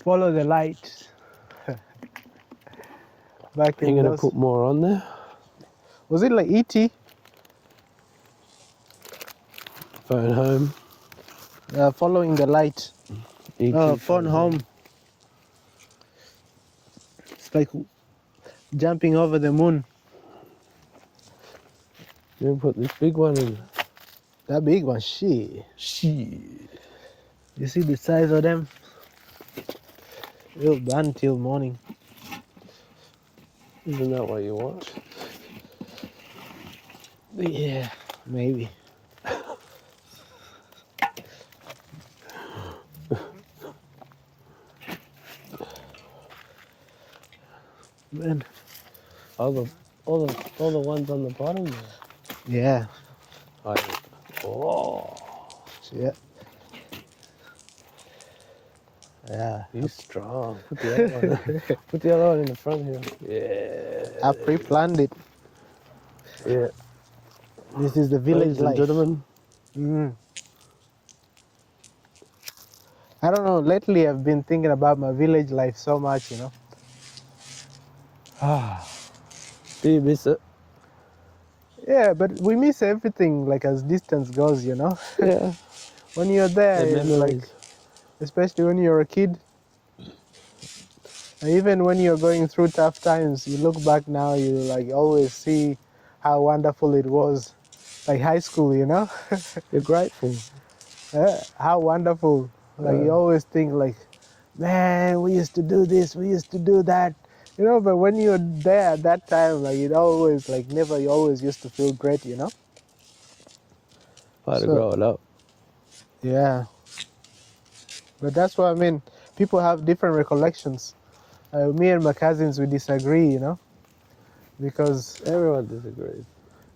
Follow the light. Back You're in going to those. put more on there? Was it like E.T.? Phone home. Following the light. E.T. Phone home. It's like jumping over the moon. You going to put this big one in? That big one, shit. Shit. You see the size of them? It'll burn till morning. Isn't that what you want? Yeah, maybe. Man. All the ones on the bottom there. Yeah. Oh, Yeah. Yeah. he's strong. Put the other one. Put the other one in the front here. Yeah. I pre-planned it. Yeah. This is the village Ladies and life. gentlemen. I don't know. Lately, I've been thinking about my village life so much, you know. Do you miss it? Yeah, but we miss everything, like as distance goes, you know. Yeah. When you're there, The it's like, memories. especially when you're a kid, and even when you're going through tough times, you look back now, you like always see how wonderful it was, like high school, you know. You're grateful. How wonderful. Like you always think like, man, we used to do this, we used to do that, you know. But when you're there at that time, like it always like never, you always used to feel great, you know. I had to So grow it up. yeah, but that's what I mean. People have different recollections. Me and my cousins, we disagree, you know, because Everyone disagrees.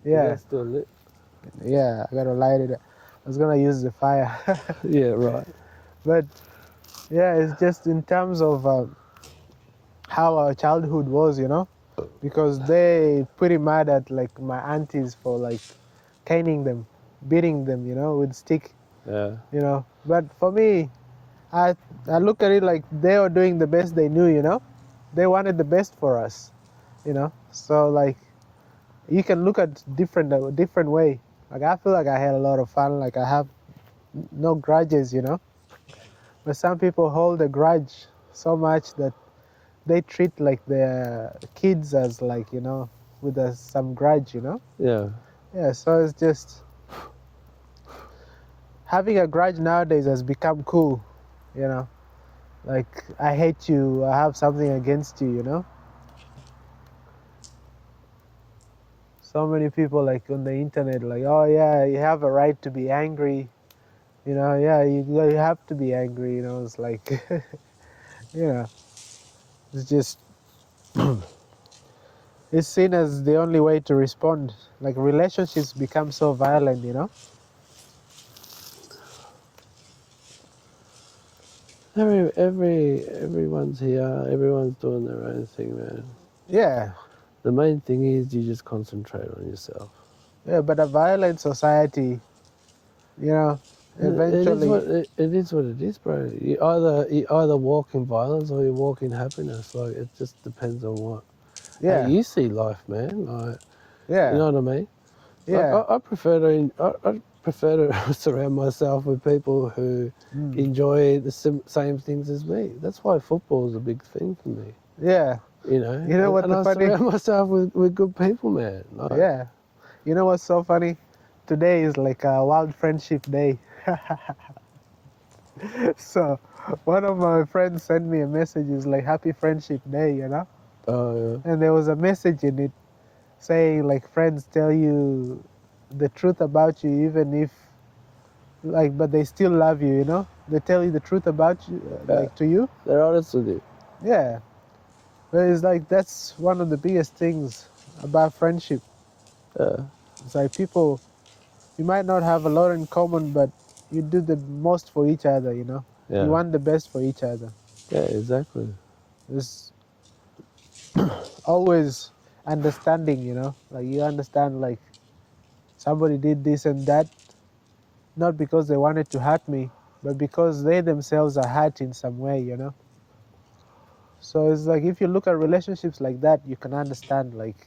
yeah, You guys still lit? yeah, I gotta light it. I was gonna use the fire, Yeah, right. but yeah, it's just in terms of how our childhood was, you know, because they pretty mad at like my aunties for like caning them, beating them, you know, with stick, Yeah. you know. But for me, I look at it like they were doing the best they knew, you know. They wanted the best for us, you know. So like you can look at different way. Like I feel like I had a lot of fun. Like I have no grudges, you know. But some people hold a grudge so much that they treat like their kids as like, you know, with some grudge, you know. Yeah. Yeah, so it's just having a grudge nowadays has become cool, you know. Like I hate you, I have something against you, you know. So many people like on the internet like, oh yeah, you have a right to be angry, you know. Yeah, you have to be angry, you know. It's like you know, it's just it's seen as the only way to respond. Like relationships become so violent, you know. Everyone's here. Everyone's doing their own thing, man. Yeah, The main thing is you just concentrate on yourself. yeah, but a violent society, you know, eventually. It is what it is, bro. You either walk in violence or you walk in happiness. Like it just depends on how Yeah, you see life, man. Like you yeah, know what I mean. Like yeah, I prefer to surround myself with people who enjoy the same things as me. That's why football is a big thing for me. yeah. You know, You know what and the I funny? surround myself with good people, man. Like, Yeah. You know what's so funny? Today is like a World Friendship Day. So one of my friends sent me a message, is like Happy Friendship Day, you know? yeah. And there was a message in it saying like friends tell you the truth about you even if like, but they still love you, you know? They tell you the truth about you, like to you. They're honest with you. Yeah. But it's like that's one of the biggest things about friendship. Yeah, It's like people, you might not have a lot in common, but you do the most for each other, you know? You yeah, want the best for each other. yeah, exactly. It's always understanding, you know? Like you understand like somebody did this and that, not because they wanted to hurt me, but because they themselves are hurt in some way, you know. So it's like if you look at relationships like that, you can understand, like,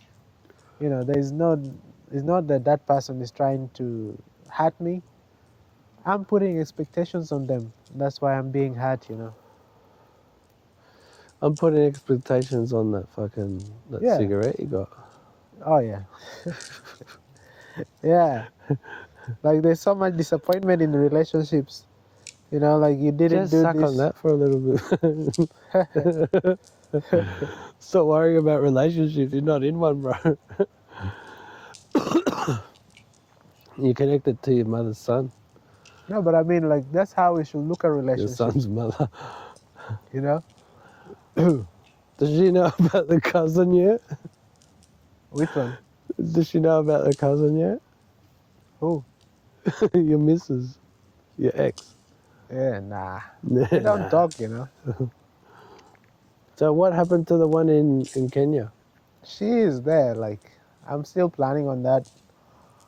you know, it's not that that person is trying to hurt me. I'm putting expectations on them. That's why I'm being hurt, you know. I'm putting expectations on that Yeah. cigarette you got. Oh yeah. Yeah. Like there's so much disappointment in the relationships. You know, like you didn't Just do suck on this. that for a little bit. Stop worrying about relationships. You're not in one, bro. You're connected to your mother's son, No, but I mean, like that's how we should look at your relationships. son's mother. You know, Does she know about the cousin yet? which one? Does she know about the cousin yet? Who? Your missus, your ex. Yeah, nah. Nah. They don't talk. You know, So what happened to the one in Kenya? she is there. Like I'm still planning on that.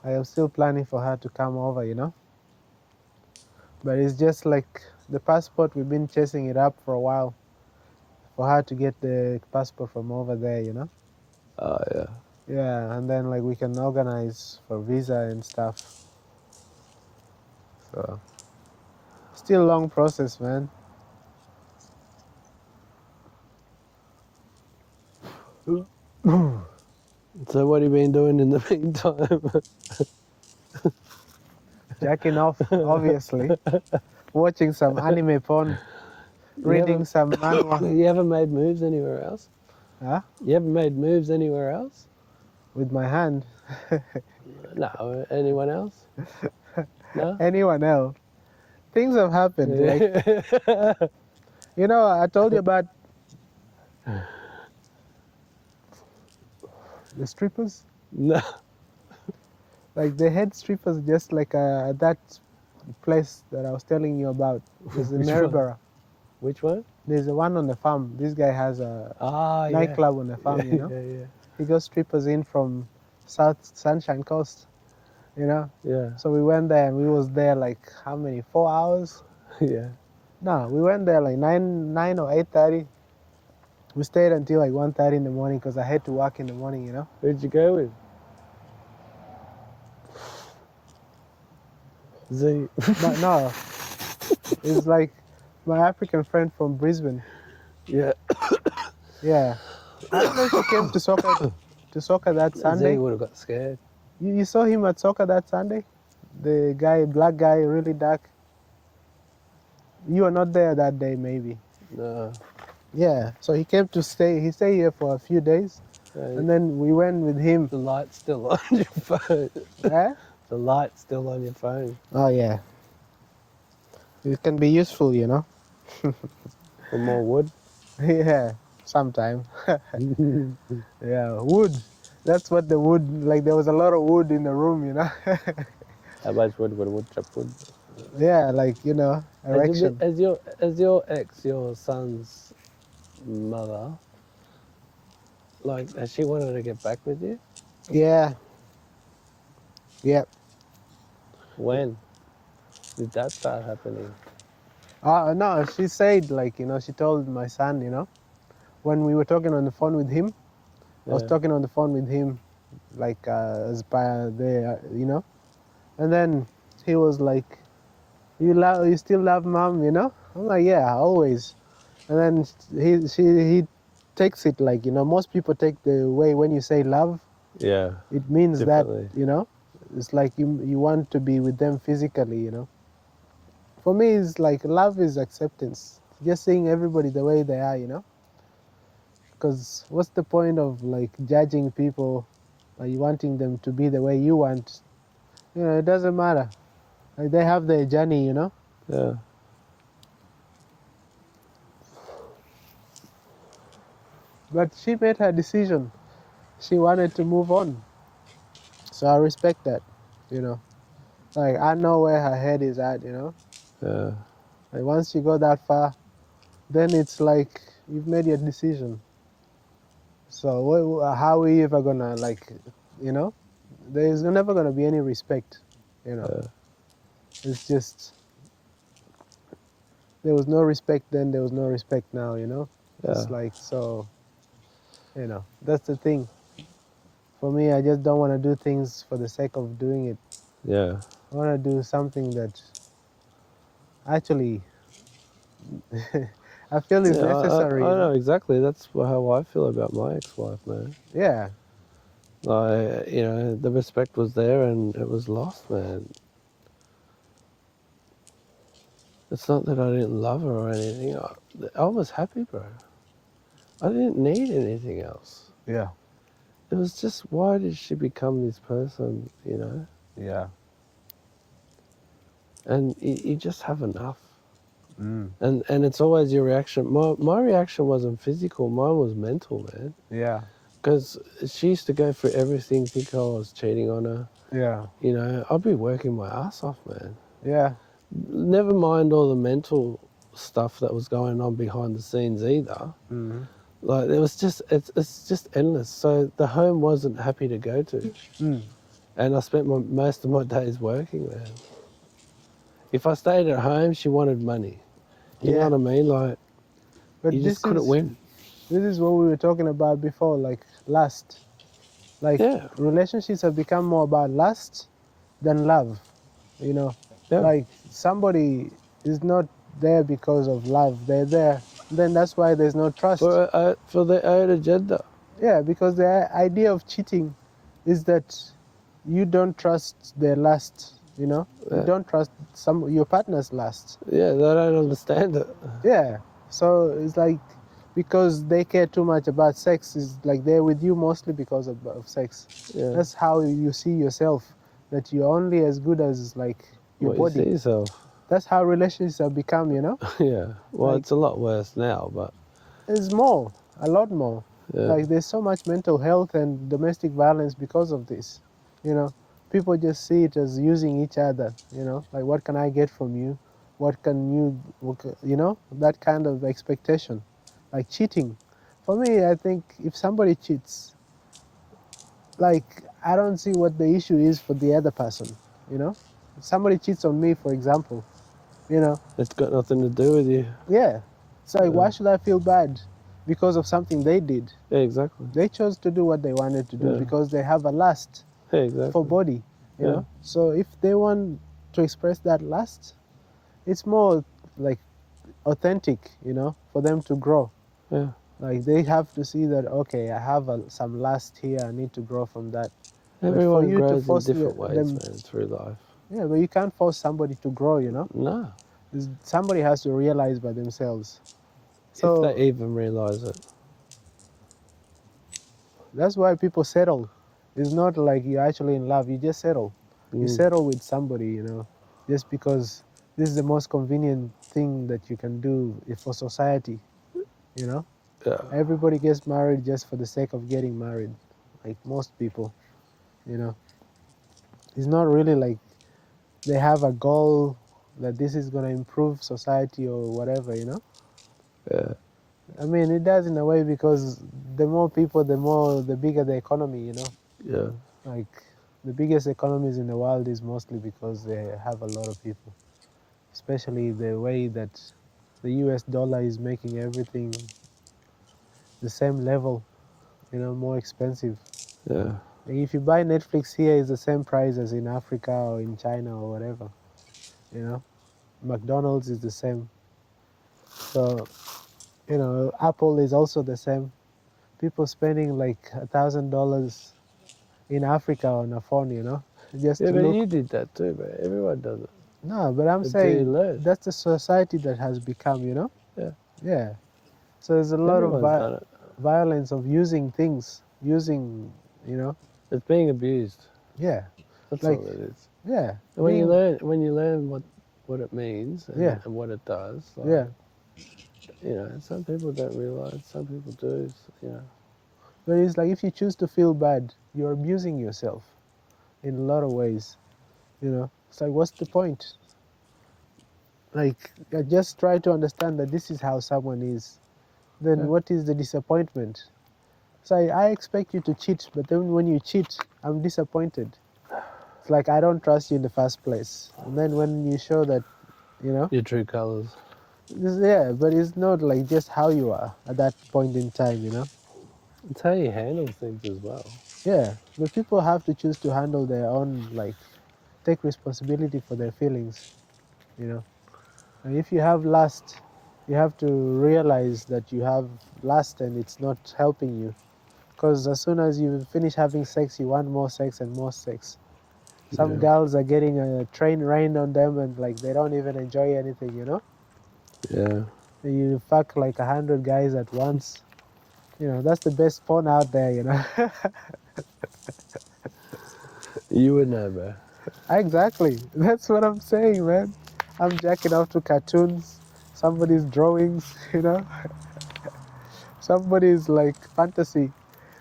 I am still planning for her to come over. You know, but it's just like the passport. We've been chasing it up for a while for her to get the passport from over there. You know. Oh yeah. Yeah, and then like we can organize for visa and stuff. So still long process, man. So what have you been doing in the meantime? Jacking off, obviously. Watching some anime porn, You reading haven't some manhwa. you haven't made moves anywhere else? Huh? You haven't made moves anywhere else? With my hand. No. Anyone else? No. Anyone else? Things have happened. Like, you know, I told you about the strippers. No. Like, they had strippers just like that place that I was telling you about. There's a Which one? Maryborough. Which one? There's the one on the farm. This guy has a Ah, yeah. nightclub on the farm, you know. Yeah. He got strippers in from South Sunshine Coast, you know. Yeah. So we went there and we was there like how many? 4 hours? Yeah. No, we went there like 9 or 8:30. We stayed until like 1:30 in the morning because I had to work in the morning, you know. Who'd you go with? Z. But no, it's like my African friend from Brisbane. Yeah. Yeah, I don't know if he came to soccer that Z Sunday. would have got scared. You saw him at soccer that Sunday? The guy, black guy, really dark. You were not there that day, maybe. No. Yeah, so he came to stay. He stayed here for a few days, and then we went with him. The light's still on your phone. Eh? The light's still on your phone. Oh yeah, it can be useful, you know. For more wood. Yeah, sometime. Yeah, wood. That's what the wood. Like there was a lot of wood in the room, you know. How much wood would a wood chop wood? Yeah, like you know, erection. As your ex, your son's mother, like, has she wanted to get back with you? Yeah. Yeah. When did that start happening? No, she said like you know she told my son you know when we were talking on the phone with him. I was Yeah. talking on the phone with him like as by the you know, and then he was like, you still love mom, you know? I'm like, yeah, always. And then he takes it like you know most people take the way when you say love, Yeah. it means that Differently. you know it's like you want to be with them physically, you know. For me, it's like love is acceptance, just seeing everybody the way they are, you know. Because what's the point of like judging people, like wanting them to be the way you want? You know, it doesn't matter. Like they have their journey, you know. Yeah. But she made her decision. She wanted to move on, so I respect that, you know. Like I know where her head is at, you know. Yeah. Like once you go that far, then it's like you've made your decision. So how are we ever gonna like, you know? There's never gonna be any respect, you know. Yeah. It's just there was no respect then, there was no respect now, you know? Yeah. It's like, so, you know, that's the thing. For me, I just don't want to do things for the sake of doing it. Yeah. I want to do something that actually I feel is Yeah, necessary, I you know? know exactly. That's how I feel about my ex-wife, man. Yeah, The respect was there and it was lost, man. It's not that I didn't love her or anything. I was happy, bro. I didn't need anything else. yeah, It was just, why did she become this person, yeah. And you just have enough. Mm, And it's always your reaction. My reaction wasn't physical. Mine was mental, man. yeah, Because she used to go through everything, think I was cheating on her. yeah, I'd be working my ass off, man. yeah. Never mind all the mental stuff that was going on behind the scenes either. Mm, Like it was just it's just endless. So the home wasn't happy to go to, mm, and I spent most of my days working there. If I stayed at home, she wanted money. You know yeah. what I mean? Like But you just couldn't win. this is what we were talking about before, like lust. Like Yeah, relationships have become more about lust than love, you know? yeah. Like somebody is not there because of love. They're there. Then that's why there's no trust. For their own agenda. Yeah, because the idea of cheating is that you don't trust their lust, you know? You Yeah, don't trust your partner's lust. yeah. They don't understand it. Yeah. So it's like because they care too much about sex, is like they're with you mostly because of sex. Yeah, That's how you see yourself, that you're only as good as like your what you body. see yourself. That's how relationships have become, you know? Yeah. Well, Like it's a lot worse now, but it's more, a lot more. yeah, Like there's so much mental health and domestic violence because of this. You know, people just see it as using each other. You know, like what can I get from you? What can you, you know, that kind of expectation, like cheating. For me, I think if somebody cheats, like I don't see what the issue is for the other person. You know, if somebody cheats on me, for example, you know, it's got nothing to do with you. yeah, it's like Yeah, why should I feel bad because of something they did? yeah, exactly. They chose to do what they wanted to do Yeah, because they have a lust yeah, for exactly. body, you Yeah, know. So if they want to express that lust, it's more like authentic, you know, for them to grow. yeah. Like they have to see that okay, I have some lust here. I need to grow from that. But for Everyone you to grows in force different ways, them, man, through life. yeah, but you can't force somebody to grow, you know. No, Somebody has to realize by themselves. if they So even realize it. that's why people settle. It's not like you're actually in love. You just settle. You Mm, settle with somebody, you know, just because this is the most convenient thing that you can do for society, you know. yeah, Everybody gets married just for the sake of getting married, like most people, you know. It's not really like they have a goal that this is going to improve society or whatever, you know. yeah, I mean, it does in a way because the more people, the bigger the economy, you know. yeah, Like the biggest economies in the world is mostly because they have a lot of people, especially the way that the US dollar is making everything the same level, you know, more expensive. yeah. Like if you buy Netflix here, it's the same price as in Africa or in China or whatever, you know. McDonald's is the same. So, you know, Apple is also the same. People spending like $1,000 in Africa on a phone, you know, just Yeah, to but you look. did that too, man. Everyone does it No, but I'm until you saying learn. that's the society that has become, you know? Yeah, Yeah. So there's a lot of everyone's done it. violence of using things, using, you know? It's being abused. Yeah. That's Like, all it is. yeah, And being, when you learn what it means yeah, and what it does, yeah. like some people don't realize, some people do. But it's like if you choose to feel bad, you're abusing yourself in a lot of ways, you know? It's like, what's the point? Like, I just try to understand that this is how someone is. Then Yeah, what is the disappointment? So I expect you to cheat, but then when you cheat, I'm disappointed. It's like I don't trust you in the first place. And then when you show that, you know, your true colors. Yeah, but it's not like just how you are at that point in time, you know? It's how you handle things as well. Yeah, but people have to choose to handle their own, like, take responsibility for their feelings, you know? And if you have lust, you have to realize that you have lust and it's not helping you. Because as soon as you finish having sex, you want more sex and more sex. Some Yeah. girls are getting a train rained on them and like they don't even enjoy anything, you know? Yeah. You fuck like 100 guys at once. You know, that's the best porn out there, you know? You would know, bro. Exactly. That's what I'm saying, man. I'm jacking off to cartoons, somebody's drawings, you know? Somebody's like fantasy.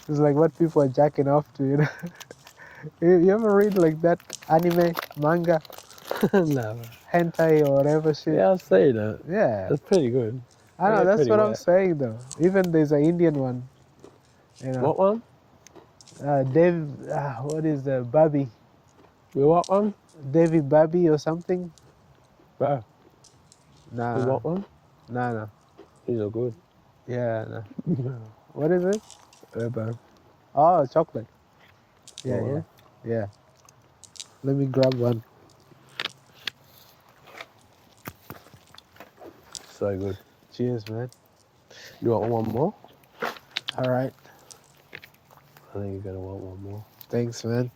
It's like what people are jacking off to, you know? You ever read like that anime, manga, No, bro. hentai or whatever shit? Yeah, I've seen it. Yeah. It's pretty good. I They know, get that's pretty what I'm wet. saying though. Even there's an Indian one, you know. What one? What is the Babi? The what one? Devi Babi or something? Bro, the Nah, what one? nah. These are good. Yeah, nah. What is it? Bro. Oh, chocolate. What Yeah, yeah, one? yeah. Let me grab one. So good. Cheers, man. You want one more? All right. I think you're gonna want one more. Thanks, man.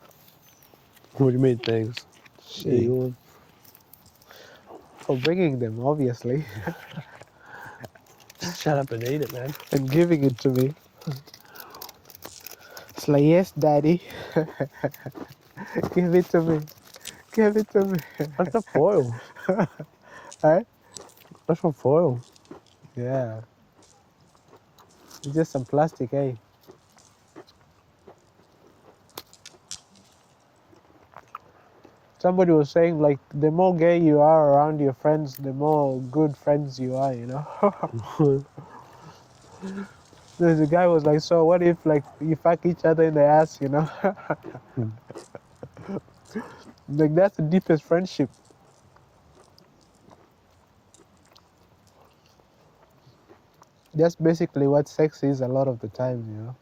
What do you mean, thanks? Yeah, She yours. for bringing them, obviously, Just shut up and eat it, man. and giving it to me. It's like, yes, daddy. Give it to me. Give it to me. That's the foil. Alright? That's from foil. Yeah. It's just some plastic, eh? Somebody was saying like the more gay you are around your friends, the more good friends you are, you know? The guy was like, so what if like you fuck each other in the ass, you know? Like that's the deepest friendship. That's basically what sex is a lot of the time, you know?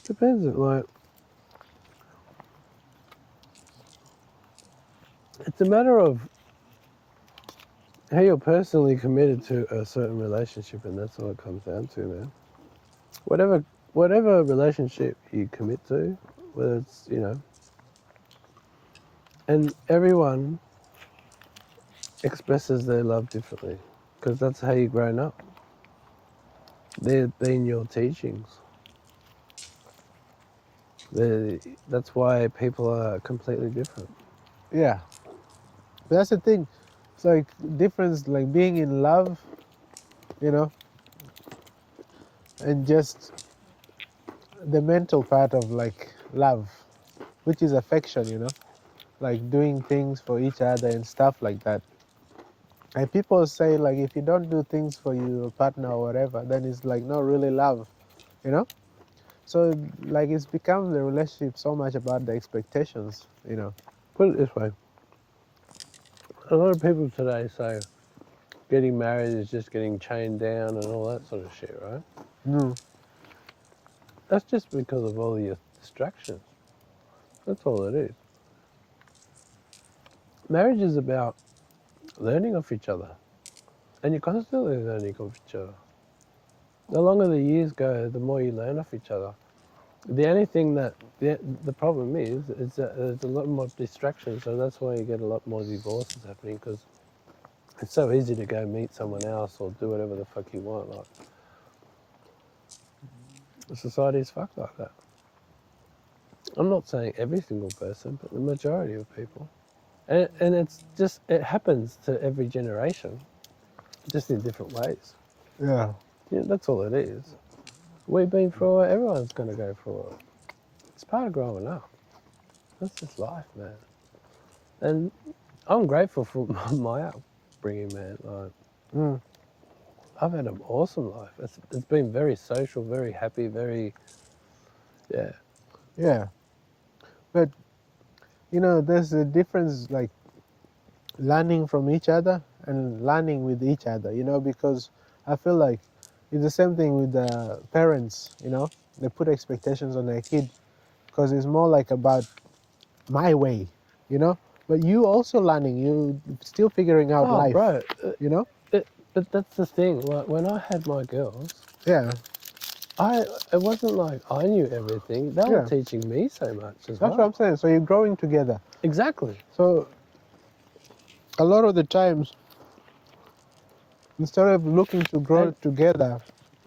Depends. Like, it's a matter of how you're personally committed to a certain relationship, and that's all it comes down to, man. Whatever relationship you commit to, whether it's and everyone expresses their love differently, because that's how you've grown up. They're in your teachings. That's why people are completely different. Yeah. But that's the thing. It's like difference like being in love, you know, and just the mental part of like love, which is affection, you know, like doing things for each other and stuff like that. And people say like if you don't do things for your partner or whatever, then it's like not really love, you know. So like it's become the relationship so much about the expectations, you know. Put it this way: a lot of people today say getting married is just getting chained down and all that sort of shit, right? Mm. That's just because of all the distractions. That's all it is. Marriage is about learning off each other, and you're constantly learning off each other. The longer the years go, the more you learn off each other. The only thing that the problem is that there's a lot more distractions, so that's why you get a lot more divorces happening, because it's so easy to go meet someone else or do whatever the fuck you want. Like, society is fucked like that. I'm not saying every single person, but the majority of people. And it happens to every generation, just in different ways. Yeah. Yeah, that's all it is. We've been through it, everyone's going to go through it. It's part of growing up. That's just life, man. And I'm grateful for my upbringing, man. Like, Mm. I've had an awesome life. It's been very social, very happy, yeah. Yeah. But you know, there's a difference like learning from each other and learning with each other, because I feel like it's the same thing with the parents, they put expectations on their kid because it's more like about my way, you know. But you also learning, you still figuring out Oh, life, bro. you know. But that's the thing. Like when I had my girls, Yeah, it wasn't like I knew everything. They were yeah. teaching me so much as That's what well. I'm saying. So you're growing together. Exactly. So a lot of the times, instead of looking to grow And together,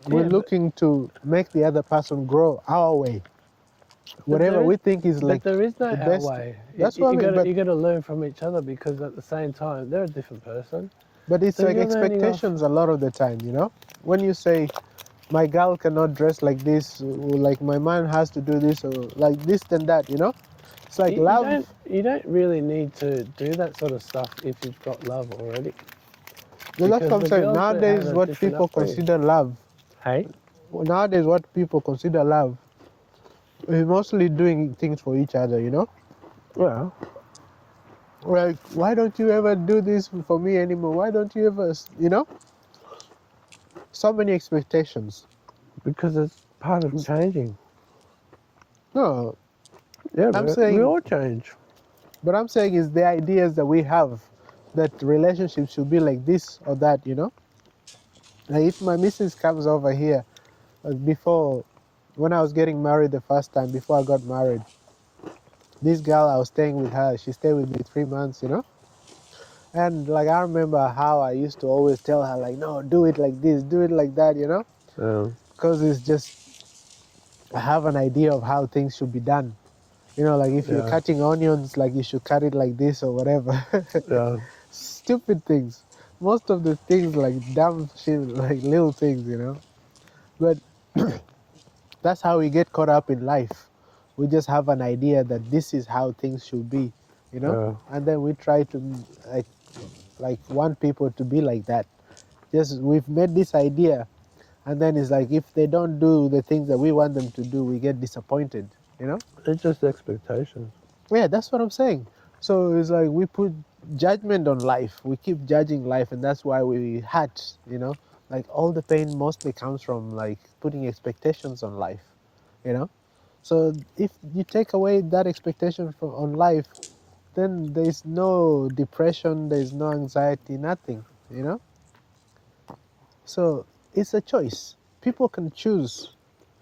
we're yeah, looking to make the other person grow our way, but whatever we think is like there is no the our best. way. That's what I mean. You gotta learn from each other because at the same time they're a different person. But it's So like you're learning off. expectations a lot of the time, When you say my girl cannot dress like this, or like my man has to do this, or like this and that. It's like love. You don't really need to do that sort of stuff if you've got love already. Well, that's Because what I'm the saying. girls that had Nowadays, a what different people upbringing. consider love, Hey, nowadays what people consider love is mostly doing things for each other. well, Like, why don't you ever do this for me anymore? Why don't you ever. So many expectations. because it's part of changing. No, Yeah, I'm we saying, all change. but I'm saying is the ideas that we have that relationships should be like this or that. Like if my missus comes over here, before, when I was getting married the first time, before I got married, this girl I was staying with her, she stayed with me 3 months. And like I remember how I used to always tell her like, no, do it like this, do it like that. Um, Because it's just I have an idea of how things should be done. Like if you're yeah, cutting onions, like you should cut it like this or whatever. yeah, Stupid things. Most of the things like dumb shit, like little things. But that's how we get caught up in life. We just have an idea that this is how things should be. yeah. And then we try to like want people to be like that. Just we've made this idea, and then it's like if they don't do the things that we want them to do, we get disappointed. It's just expectations. Yeah, that's what I'm saying. So it's like we put judgment on life. We keep judging life, and that's why we hurt. Like all the pain mostly comes from like putting expectations on life. So if you take away that expectation from on life, then there's no depression, there's no anxiety, nothing. So it's a choice. People can choose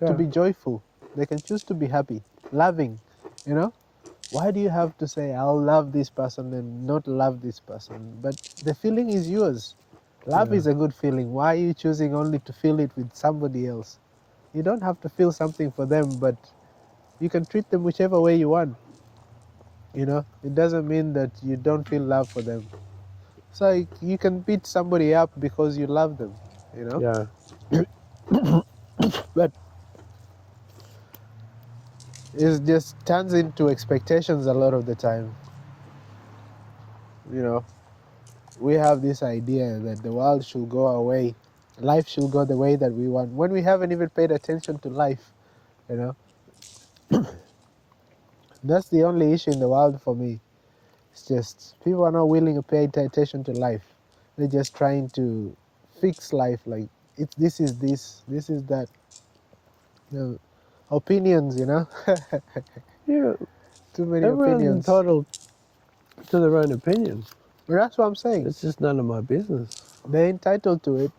to Yeah, be joyful. They can choose to be happy, loving. Why do you have to say I'll love this person and not love this person? But the feeling is yours. Love yeah, is a good feeling. Why are you choosing only to feel it with somebody else? You don't have to feel something for them, but you can treat them whichever way you want. It doesn't mean that you don't feel love for them. It's like you can beat somebody up because you love them, you know? yeah. But it just turns into expectations a lot of the time. You know, we have this idea that the world should go away, life should go the way that we want, when we haven't even paid attention to life, you know? That's the only issue in the world for me. It's just people are not willing to pay attention to life. They're just trying to fix life like this is this, this is that. Opinions. Yeah, Too many everyone's opinions. entitled to their own opinion. But that's what I'm saying. It's just none of my business. They're entitled to it,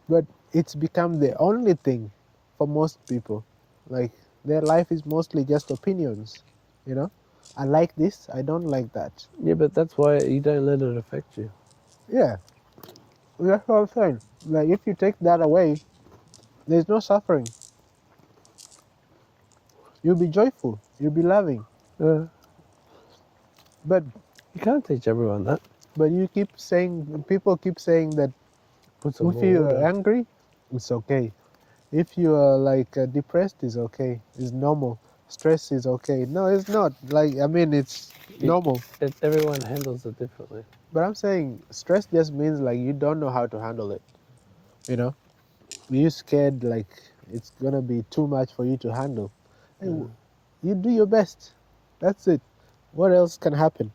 but it's become the only thing for most people. Like their life is mostly just opinions. I like this, I don't like that. Yeah, but that's why you don't let it affect you. Yeah, that's what I'm saying. Like if you take that away, there's no suffering. You'll be joyful, you'll be loving. Yeah, But you can't teach everyone that. you keep saying, people keep saying that Put some if more you are order. angry, it's okay. If you are like depressed, it's okay. It's normal. Stress is okay. No, it's not. Like I mean, it's It, normal. everyone handles it differently. But I'm saying stress just means like you don't know how to handle it. You know, you're scared like it's gonna be too much for you to handle. Hey, Yeah. you do your best. That's it. What else can happen?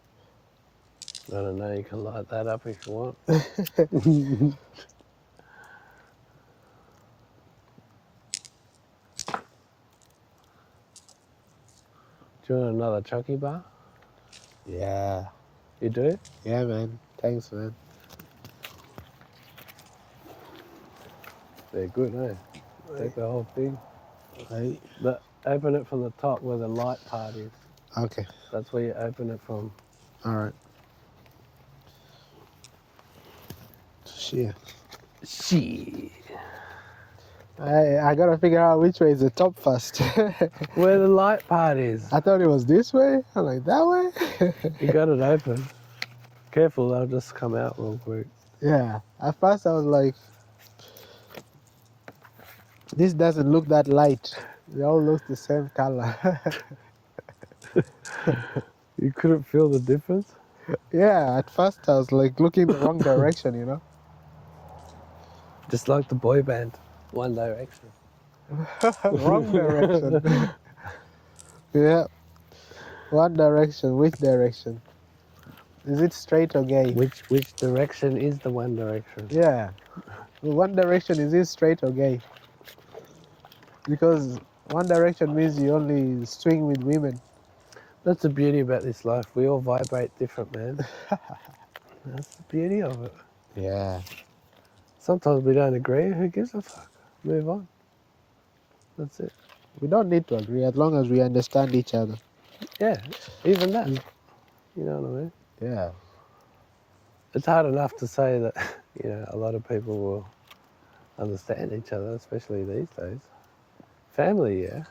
I don't know, you can light that up if you want. Do you want another Chucky bar? Yeah. You do? Yeah, man. Thanks, man. They're good, eh? Take the whole thing. Right. Open it from the top where the light part is. Okay. That's where you open it from. All right. Shit. Shit. I gotta figure out which way is the top first. Where the light part is. I thought it was this way. I'm like, that way? You got it open. Careful, they'll just come out real quick. Yeah. At first I was like, this doesn't look that light. They all look the same color. You couldn't feel the difference? Yeah, at first I was like looking the wrong direction, you know? Just like the boy band, One Direction. Wrong direction. Yeah. One direction. Which direction? Is it straight or gay? Which direction is the One Direction? Yeah. One direction, is it straight or gay? Because one direction means you only swing with women. That's the beauty about this life. We all vibrate different, man. That's the beauty of it. Yeah. Sometimes we don't agree. Who gives a fuck? Move on. That's it. We don't need to agree as long as we understand each other. Yeah, even that. You know what I mean? Yeah. It's hard enough to say that, a lot of people will understand each other, especially these days. Family, yeah.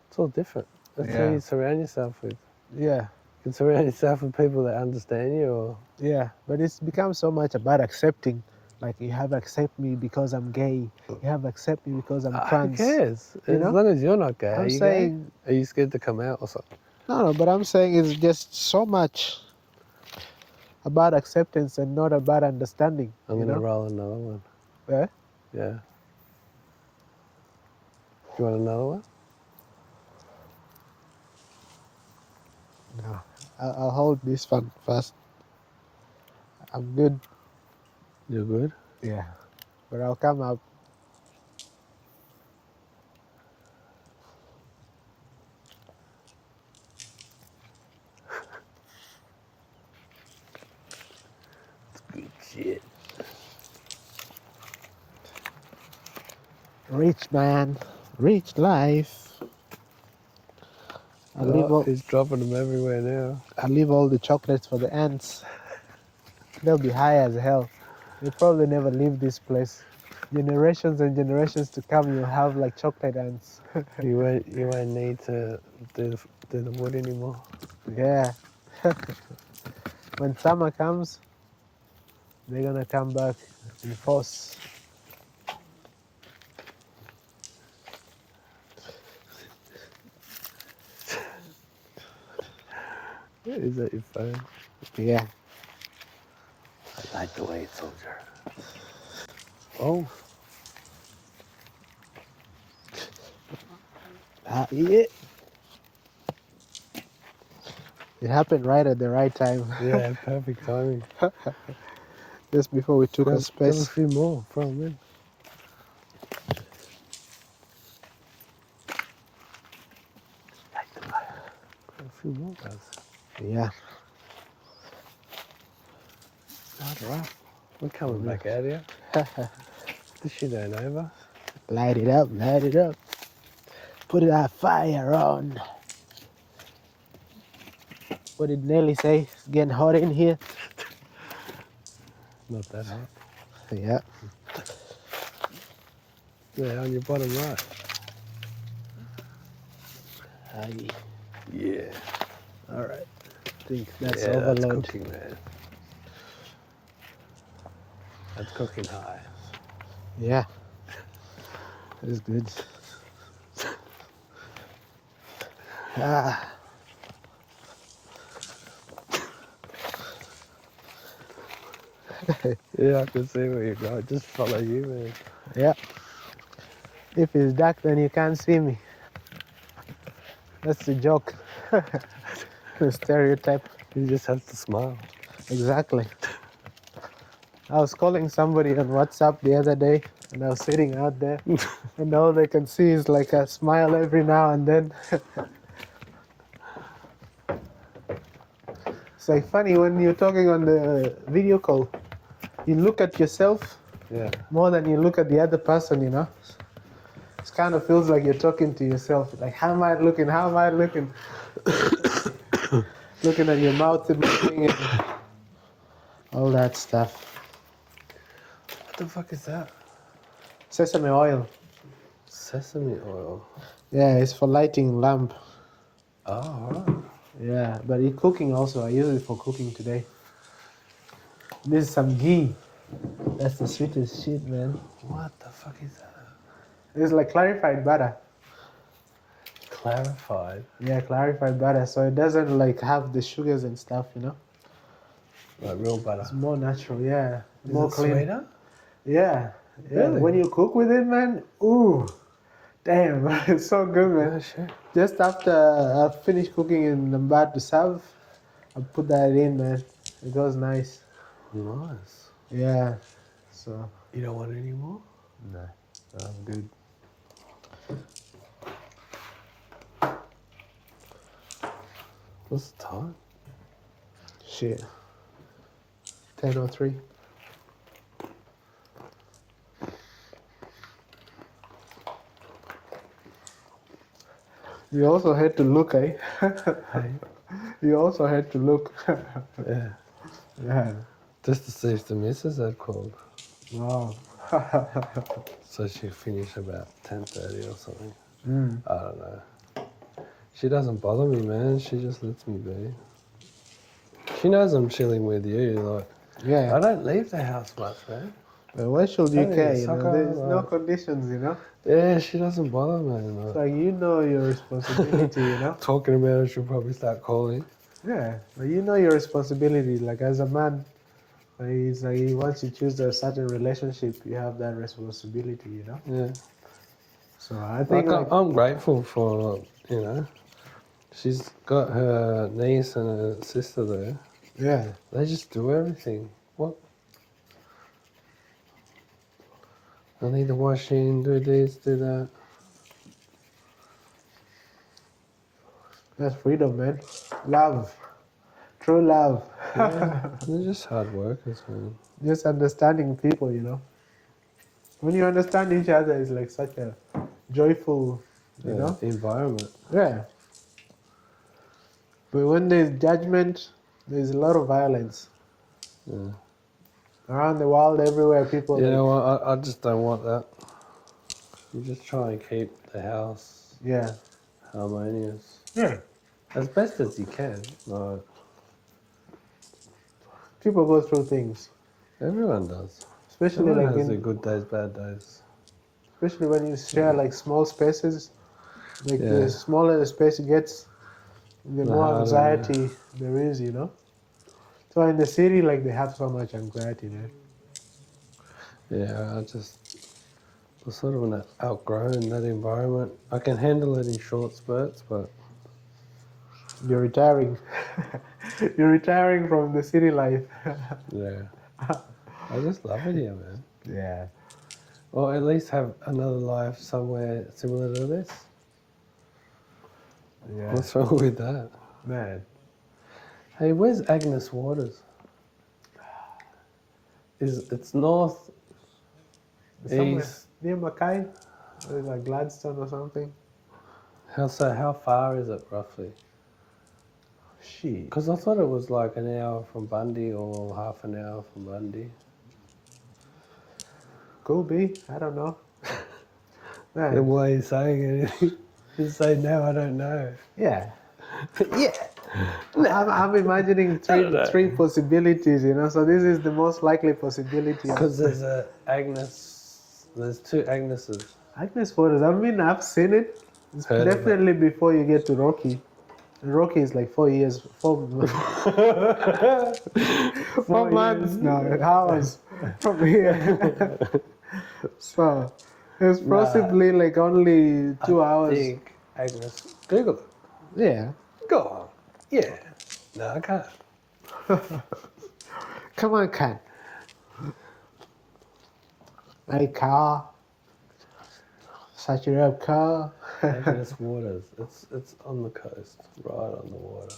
It's all different. That's who Yeah. you surround yourself with. Yeah. You can surround yourself with people that understand you or... Yeah. But it's become so much about accepting. Like, you have to accept me because I'm gay. You have to accept me because I'm Who trans. cares? You As know? long as you're not gay. I'm Are you saying... gay? Are you scared to come out or something? No, but I'm saying it's just so much about acceptance and not about understanding. I'm going to roll another one. Yeah? Yeah. Do you want another one? No. I'll hold this one first. I'm good. You're good? Yeah. But I'll come up. Good shit. Rich man. Rich life. He's dropping them everywhere now. I leave all the chocolates for the ants. They'll be high as hell. They'll probably never leave this place. Generations and generations to come, you'll have like chocolate ants. You won't need to do the wood anymore. Yeah. When summer comes, they're gonna come back in force. Is that your phone? Yeah. I like the way it's soldier. Oh. Yeah. It happened right at the right time. Yeah, perfect timing. Just before we took a Grab space. a few more from me. Grab a few more, guys. Yeah. All right. We're coming back out here. This shit ain't over. Light it up, light it up. Put that fire on. What did Nelly say? It's getting hot in here. Not that hot. Yeah. Yeah, on your bottom right. Yeah. All right. I think that's Yeah, overload. that's cooking, man. That's cooking high. Yeah. That's good. Ah. Yeah, I can see where you're going. Just follow you, man. Yeah. If it's dark, then you can't see me. That's the joke. The stereotype. You just have to smile. Exactly. I was calling somebody on WhatsApp the other day, and I was sitting out there, and all they can see is like a smile every now and then. It's like funny when you're talking on the video call, you look at yourself Yeah. more than you look at the other person, you know? It kind of feels like you're talking to yourself. Like, how am I looking? How am I looking? Looking at your mouth moving and all that stuff. What the fuck is that? Sesame oil. Sesame oil. Yeah, it's for lighting lamp. Oh, right. Yeah, but it's cooking also. I use it for cooking today. This is some ghee. That's the sweetest shit, man. What the fuck is that? It's like clarified butter. Clarified. Yeah, clarified butter. So it doesn't like have the sugars and stuff, you know? Like real butter. It's more natural, yeah. Is More it clean. sweeter? Yeah. Yeah. Really? When you cook with it, man, ooh. Damn, it's so good, man. Oh, shit. Just after I finish cooking and I'm about to serve, I put that in, man. It goes nice. Nice. Yeah. So, You don't want any more? no, I'm good. What's the time? Shit. 10:03. You also had to look, eh? Hey. You also had to look. Yeah. Yeah. Just to see if the missus had called. Wow. So she'll finish about 10:30 or something. Mm. I don't know. She doesn't bother me, man. She just lets me be. She knows I'm chilling with you. Like, Yeah. I don't leave the house much, man. But why should you Don't be a care? You know, sucker, there's no like- conditions. You know, Yeah, she doesn't bother me. it's Like, like you know your responsibility. You know. talking about it, she'll probably start calling. Yeah, but you know your responsibility. Like as a man, like, it's like once you choose a certain relationship, you have that responsibility. You know. Yeah. So I think Like, I'm grateful for, you know, she's got her niece and her sister there. yeah, They just do everything. What? I need the washing, do this, do that. that's freedom, man. Love, true love. Yeah, they're just hard workers, man. Just understanding people. You know. When you understand each other, it's like such a joyful. You know. Environment. Yeah. But when there's judgment, there's a lot of violence. Yeah. Around the world, everywhere, people You like, know what? I just don't want that. You just try and keep the house yeah, harmonious yeah. as best as you can. Like, People go through things, everyone does. especially Everyone like has their in, good days, bad days. especially when you share like small spaces. Like Yeah. the smaller the space gets, the The more harder, anxiety there is, you know. So in the city, like they have so much anxiety, man. Yeah, I'm sort of outgrown that environment. I can handle it in short spurts, but You're retiring. You're retiring from the city life. yeah. I just love it here, man. Yeah. Or at least have another life somewhere similar to this. Yeah. What's wrong with that? Man. Hey, where's Agnes Waters? It's north, Somewhere east. near Mackay, like Gladstone or something. How far is it roughly? Shit. Because I thought it was like an hour from Bundy or half an hour from Bundy. Could be. I don't know. Then Man. why are you saying anything? Just say no, I don't know. Yeah. Yeah. I'm imagining don't know. three possibilities, you know. So this is the most likely possibility. Because there's a Agnes, there's two Agneses. Agnes Waters. I mean, I've seen it. It's Heard of it. definitely before you get to Rocky. And Rocky is like 4 years, 4 months now, hours from here. So it's possibly like only 2 hours. I think Agnes, Google it. Yeah. Go on. Yeah. No, I can't. Come on, cat. Hey, car. Such a up car. Agnes Waters. It's on the coast, right on the water.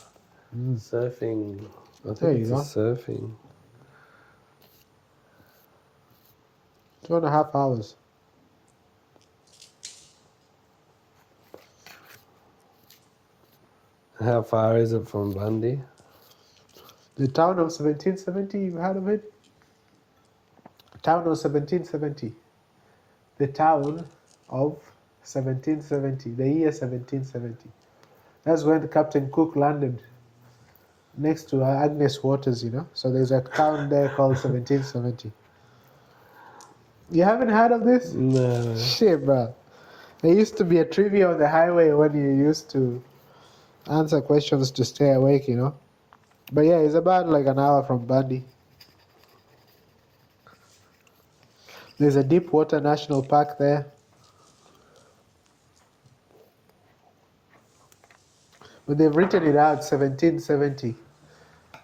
Surfing. I There think you it's go. a surfing. 2.5 hours. How far is it from Bundy? The town of 1770, you've heard of it? Town of 1770. The town of 1770. The year 1770. That's when Captain Cook landed next to Agnes Waters, you know. So there's a town there called 1770. You haven't heard of this? No. Shit, bro. There used to be a trivia on the highway when you used to answer questions to stay awake, you know. But yeah, it's about like an hour from Bundy. There's a Deepwater National Park there. But they've written it out 1770.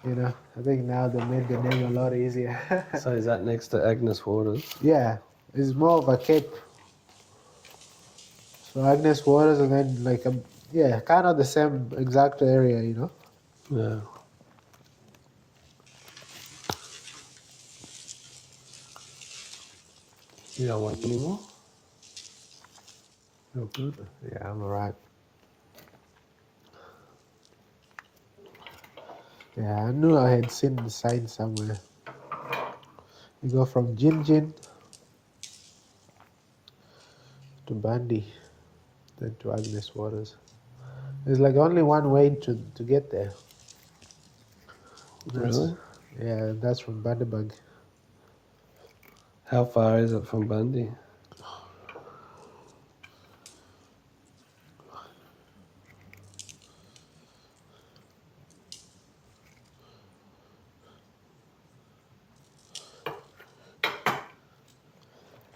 You know, I think now they made the name a lot easier. So is that next to Agnes Waters? Yeah, it's more of a cape. So Agnes Waters and then like yeah, kind of the same exact area, you know. Yeah. You don't want any more? You're good. Yeah, I'm alright. Yeah, I knew I had seen the sign somewhere. You go from Gin Gin to Bandy, then to Agnes Waters. There's like only one way to get there. Really? Yeah, that's from Bandabug. How far is it from Bundy?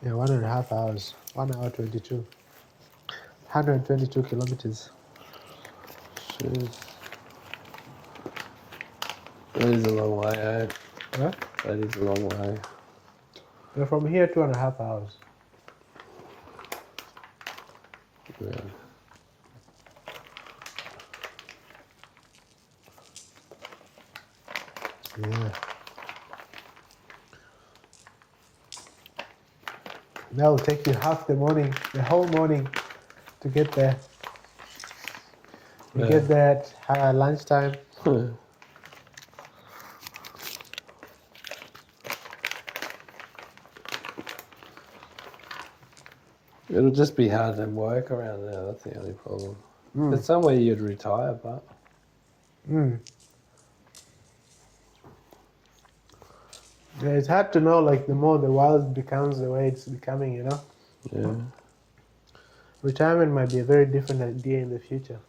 Yeah, 1.5 hours. 1 hour 22. 122 kilometers. Jeez. That is a long way, eh? Huh? That is a long way. Yeah, from here 2.5 hours. Yeah. Yeah. That will take you half the morning, the whole morning to get there. You get there at lunchtime. It'll just be hard to work around there, that's the only problem. Mm. It's somewhere you'd retire, but Mm. Yeah, it's hard to know, like, the more the world becomes the way it's becoming, you know? yeah. Retirement might be a very different idea in the future.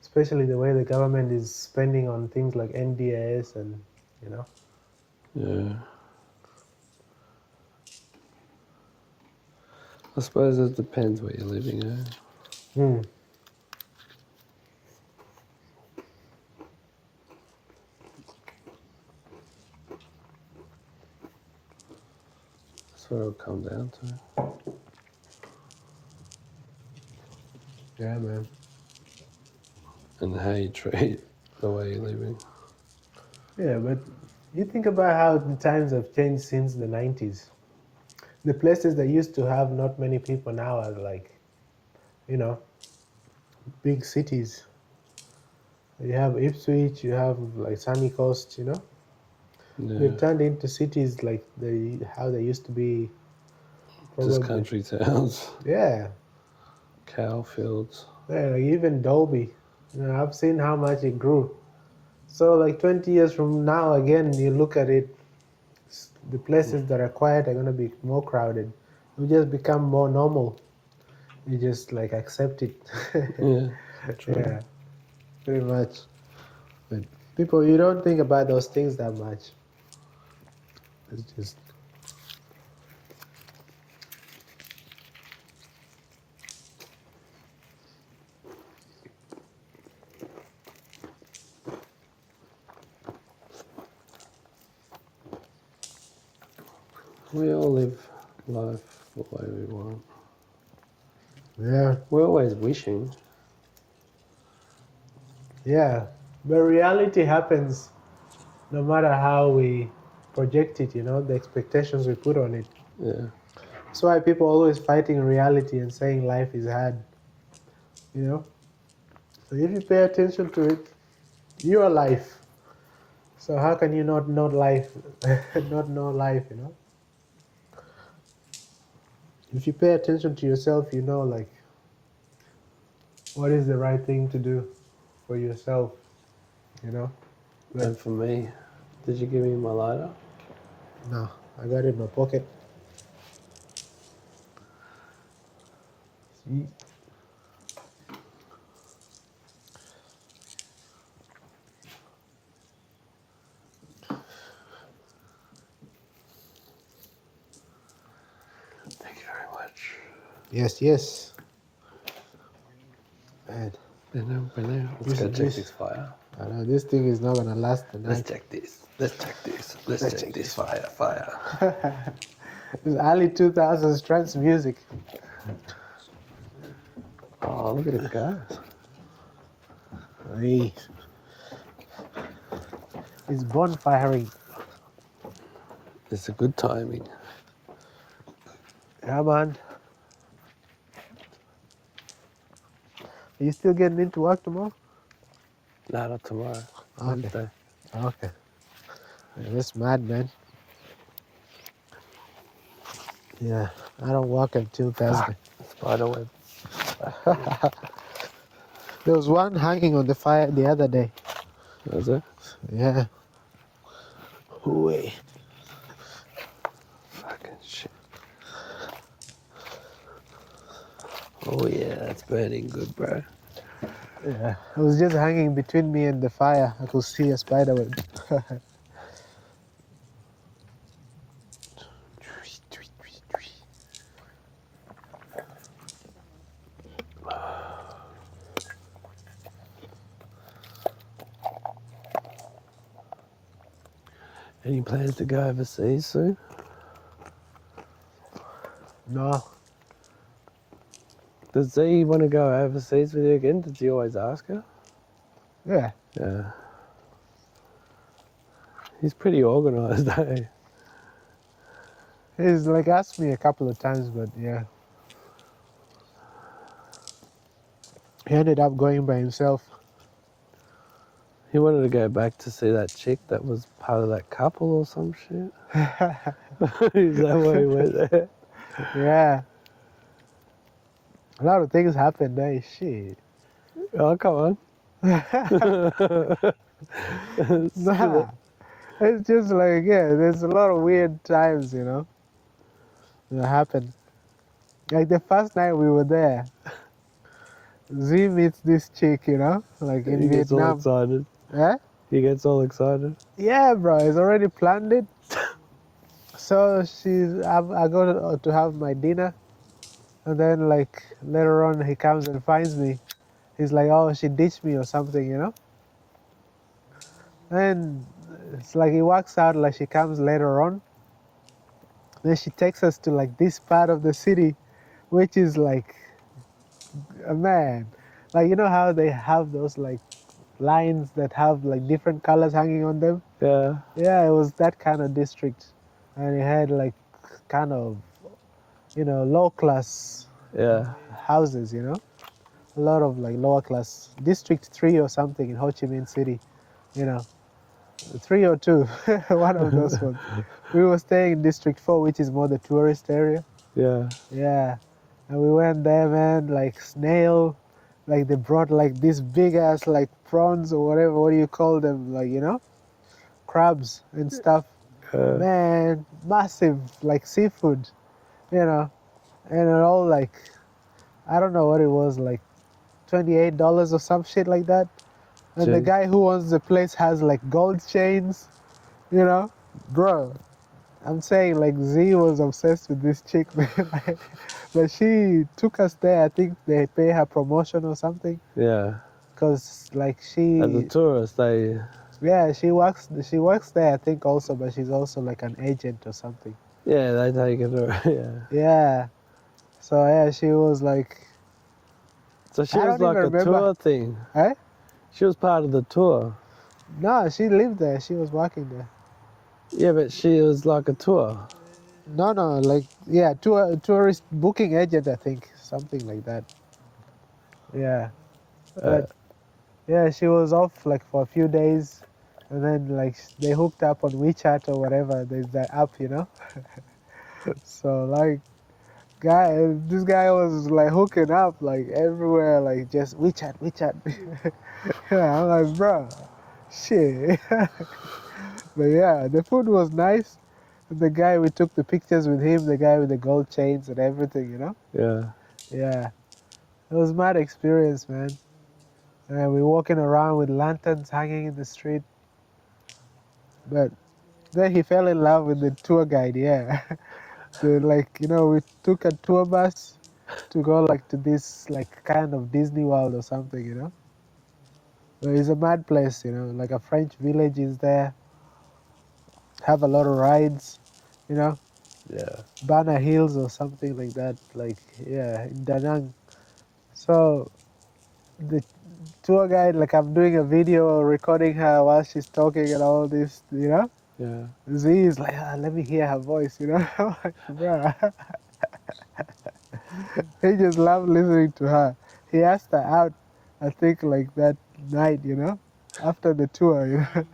Especially the way the government is spending on things like NDAS and, you know? Yeah. I suppose it depends where you're living, eh? Mm. That's what it'll come down to. Yeah, man. And how you treat the way you're living. Yeah, but you think about how the times have changed since the 90s. The places that used to have not many people now are like, you know, big cities. You have Ipswich, you have like Sunny Coast, you know? Yeah. They've turned into cities like how they used to be, Just probably. country towns, Yeah, cow fields. yeah, like even Dolby. You know, I've seen how much it grew. So like 20 years from now, again, you look at it, the places that are quiet are going to be more crowded. It will just become more normal. You just like accept it. Yeah, true. Yeah, pretty much. But people, you don't think about those things that much. It's just, We all live life the way we want. Yeah. We're always wishing. Yeah. But reality happens no matter how we project it, the expectations we put on it. Yeah. That's why people are always fighting reality and saying life is hard. You know? So if you pay attention to it, you are life. So how can you not know life not know life? If you pay attention to yourself, like what is the right thing to do for yourself, But And for me, did you give me my lighter? no, I got it in my pocket. See? Thank you very much. Yes, yes. Man, Let's go check this fire. I know this thing is not gonna last the Let's night. check this. Let's check this. Let's Let's check check this this fire. It's early 2000s trance music. Oh, look at it go. Hey, it's bonfiring. It's a good timing. Yeah, man. Are you still getting into work tomorrow? No, not tomorrow. Okay. Wednesday. Okay. Yeah, that's mad, man. Yeah, I don't work until Thursday. Spider web. There was one hanging on the fire the other day. Was it? Yeah. Ooh. Fucking shit. Oh yeah, that's burning good, bro. Yeah. It was just hanging between me and the fire. I could see a spider web. Any plans to go overseas soon? No. Does Z want to go overseas with you again? Does he always ask her? Yeah. Yeah. He's pretty organised, eh? He's like asked me a couple of times, but yeah. He ended up going by himself. He wanted to go back to see that chick that was part of that couple or some shit. Is that why he went there? Yeah. A lot of things happened there. Shit. Oh, come on. Nah. It's just like, yeah, there's a lot of weird times, that happen. Like the first night we were there, Z meets this chick, like in He gets all Vietnam. excited. Eh? He gets all excited. Yeah, bro, he's already planned it. So I go to have my dinner, and then like later on he comes and finds me. He's like, oh, she ditched me or something. And it's like he walks out, like she comes later on. Then she takes us to like this part of the city, which is like, man, like how they have those like lines that have like different colors hanging on them. Yeah. Yeah, it was that kind of district, and it had like kind of low class Yeah. houses. A lot of like lower class. District 3 or something in Ho Chi Minh City. 3 or 2, one of those ones. We were staying in District 4, which is more the tourist area. Yeah. Yeah, and we went there, man. Like snail, like they brought like these big ass like prawns or whatever. What do you call them? Like crabs and stuff. Man, massive like seafood, and it all like I don't know what it was, like $28 or some shit like that. And the Jeez. guy who owns the place has like gold chains, bro. I'm saying like Z was obsessed with this chick, man. But she took us there. I think they pay her promotion or something. Yeah. Cause like As a tourist, they. yeah, she works there. I think also, but she's also like an agent or something. Yeah, they take it. Yeah. Yeah. So yeah, she was like, So she I was don't even like a remember. tour thing. Eh? She was part of the tour. No, she lived there. She was working there. Yeah, but she was like a tour. No, no, like yeah, tourist booking agent, I think, something like that. Yeah, Uh, but yeah, she was off like for a few days, and then like they hooked up on WeChat or whatever. There's that app, you know. So like, this guy was like hooking up like everywhere, like just WeChat, WeChat. Yeah, I'm like, bro, shit. But yeah, the food was nice. The guy, we took the pictures with him, the guy with the gold chains and everything, you know? yeah. Yeah. It was mad experience, man. And we walking around with lanterns hanging in the street. But then he fell in love with the tour guide, yeah. Like, you know, we took a tour bus to go like to this like kind of Disney World or something, you know? But it's a mad place, you know, like a French village is there, have a lot of rides, you know? Yeah. Banner Hills or something like that, like yeah, in Da Nang. So the tour guide, like I'm doing a video recording her while she's talking and all this, you know. Yeah. Z is like, let me hear her voice, you know. I'm like, bruh. He just loved listening to her. He asked her out, I think like that night, you know, after the tour, you know.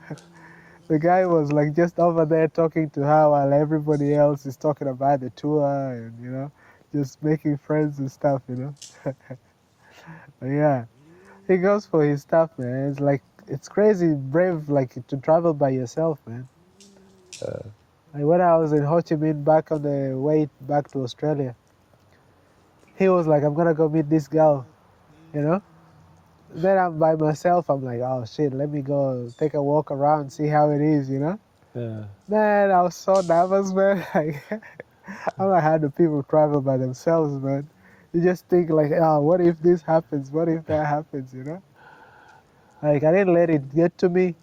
The guy was like just over there talking to her while everybody else is talking about the tour and, you know, just making friends and stuff, you know. But yeah, he goes for his stuff, man. It's like, it's crazy brave, like to travel by yourself, man. Like when I was in Ho Chi Minh back on the way back to Australia, he was like, I'm gonna go meet this girl, you know? Then I'm by myself, I'm like, oh shit, let me go take a walk around, see how it is, you know? Yeah. Man, I was so nervous, man. Like, I'm like, how do people travel by themselves, man? You just think like, oh, what if this happens? What if that happens, you know? Like, I didn't let it get to me,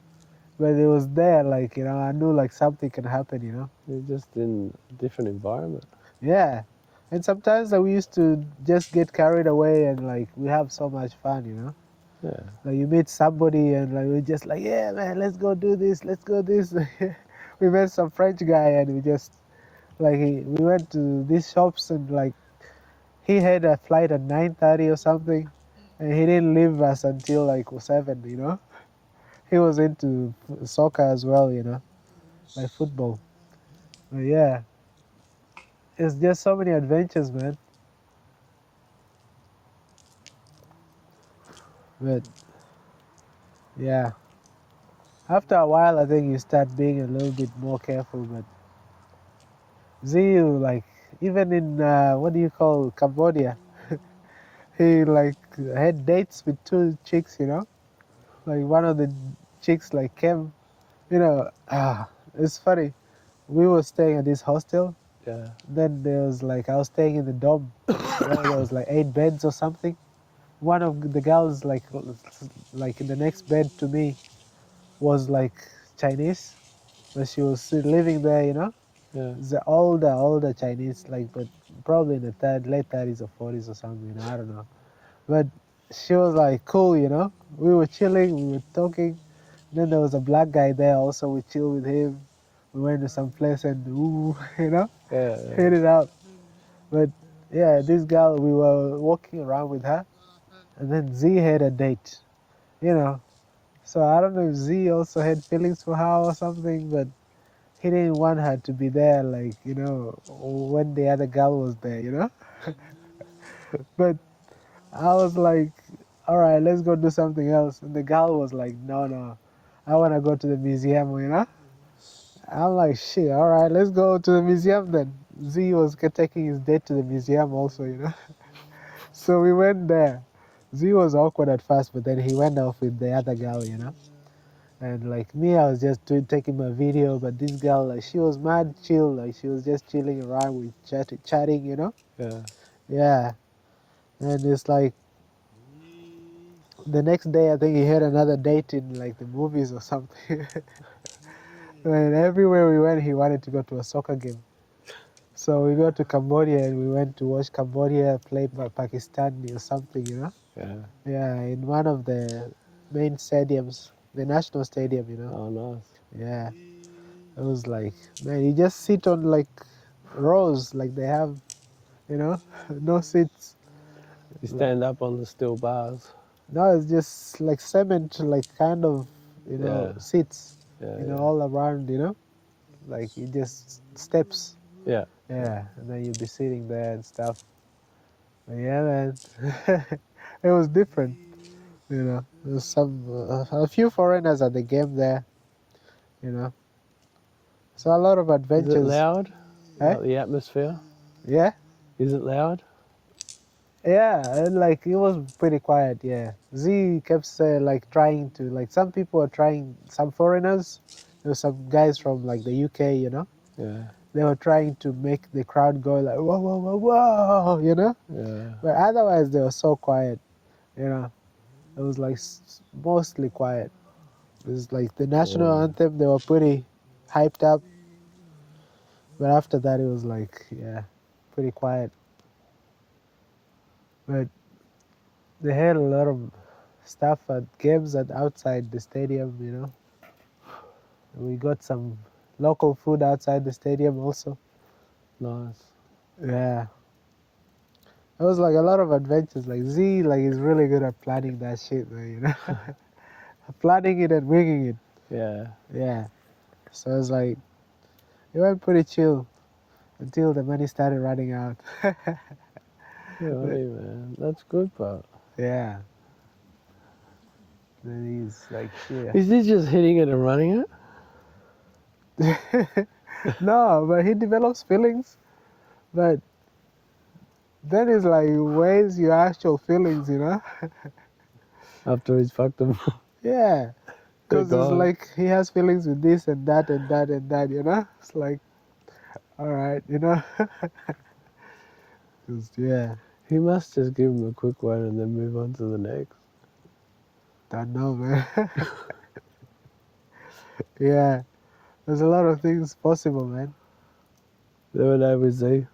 but it was there, like, you know, I knew like something can happen, you know? You're just in a different environment. Yeah. And sometimes we used to just get carried away and like we have so much fun, you know? Yeah. Like you meet somebody and like we're just like, yeah, man, let's go do this, let's go this. We met some French guy and we just like we went to these shops and like he had a flight at 9:30 or something, and he didn't leave us until like 7. You know, he was into soccer as well. You know, like football. But yeah, it's just so many adventures, man. But yeah, after a while, I think you start being a little bit more careful. But Ziyu, like even in what do you call Cambodia, he like had dates with two chicks. You know, like one of the chicks like came. You know, it's funny. We were staying at this hostel. Yeah. Then there was like I was staying in the dorm. You know, there was like 8 beds or something. One of the girls like in the next bed to me was like Chinese, but she was still living there. You know, Yeah. the older Chinese, like but probably in the late 30s or 40s or something. You know, I don't know. But she was like cool. You know, we were chilling, we were talking. Then there was a black guy there also. We chilled with him. We went to some place and ooh, you know, Yeah. hit it out. But yeah, this girl, we were walking around with her, and then Z had a date, you know. So I don't know if Z also had feelings for her or something, but he didn't want her to be there, like, you know, when the other girl was there, you know. But I was like, all right, let's go do something else. And the girl was like, no, no, I want to go to the museum, you know. I'm like, shit, all right, let's go to the museum then. Z was taking his date to the museum also, you know. So we went there. Z was awkward at first, but then he went off with the other girl, you know. And like me, I was just taking my video, but this girl, like, she was mad chill, like she was just chilling around with chatting, you know. Yeah. Yeah, and it's like the next day, I think he had another date in like the movies or something. And everywhere we went, he wanted to go to a soccer game. So we go to Cambodia and we went to watch Cambodia play Pakistan or something, you know. Yeah. Yeah, in one of the main stadiums, the national stadium, you know. Oh, nice. Yeah, it was like, man, you just sit on like rows, like they have, you know, no seats. You stand up on the steel bars. No, it's just like cement, like kind of, you know, Yeah. seats, Yeah. you know, Yeah. all around, you know, like you just steps. Yeah. Yeah, and then you'll be sitting there and stuff. But yeah, man, it was different, you know. There's a few foreigners at the game there, you know. So a lot of Is it adventures. loud? Eh? Like the atmosphere? Yeah, Is it loud? yeah, and like it was pretty quiet. Yeah, Z kept like trying to like some people are trying, some foreigners. There were some guys from like the UK, you know. Yeah. They were trying to make the crowd go like whoa, whoa, whoa, whoa, you know. Yeah. But otherwise, they were so quiet, you know. It was like mostly quiet. It was like the national Yeah. anthem. They were pretty hyped up, but after that, it was like yeah, pretty quiet. But they had a lot of stuff at games at outside the stadium, you know. We got some local food outside the stadium also. Nice. Yeah. It was like a lot of adventures. Like Z like is really good at planning that shit, man, you know. Planning it and winging it. Yeah. Yeah. So it's like it went pretty chill until the money started running out. Good on you, man. That's good, but Yeah. Then he's like shit. is he just hitting it and running it? No, but he develops feelings. But then it's like, where's your actual feelings, you know? After he's fucked them. Yeah. They're Because it's gone. like he has feelings with this and that and that and that, you know? It's like, all right, you know? 'Cause, yeah, He must just give him a quick one and then move on to the next. don't know, man. Yeah, there's a lot of things possible, man. The other day with Z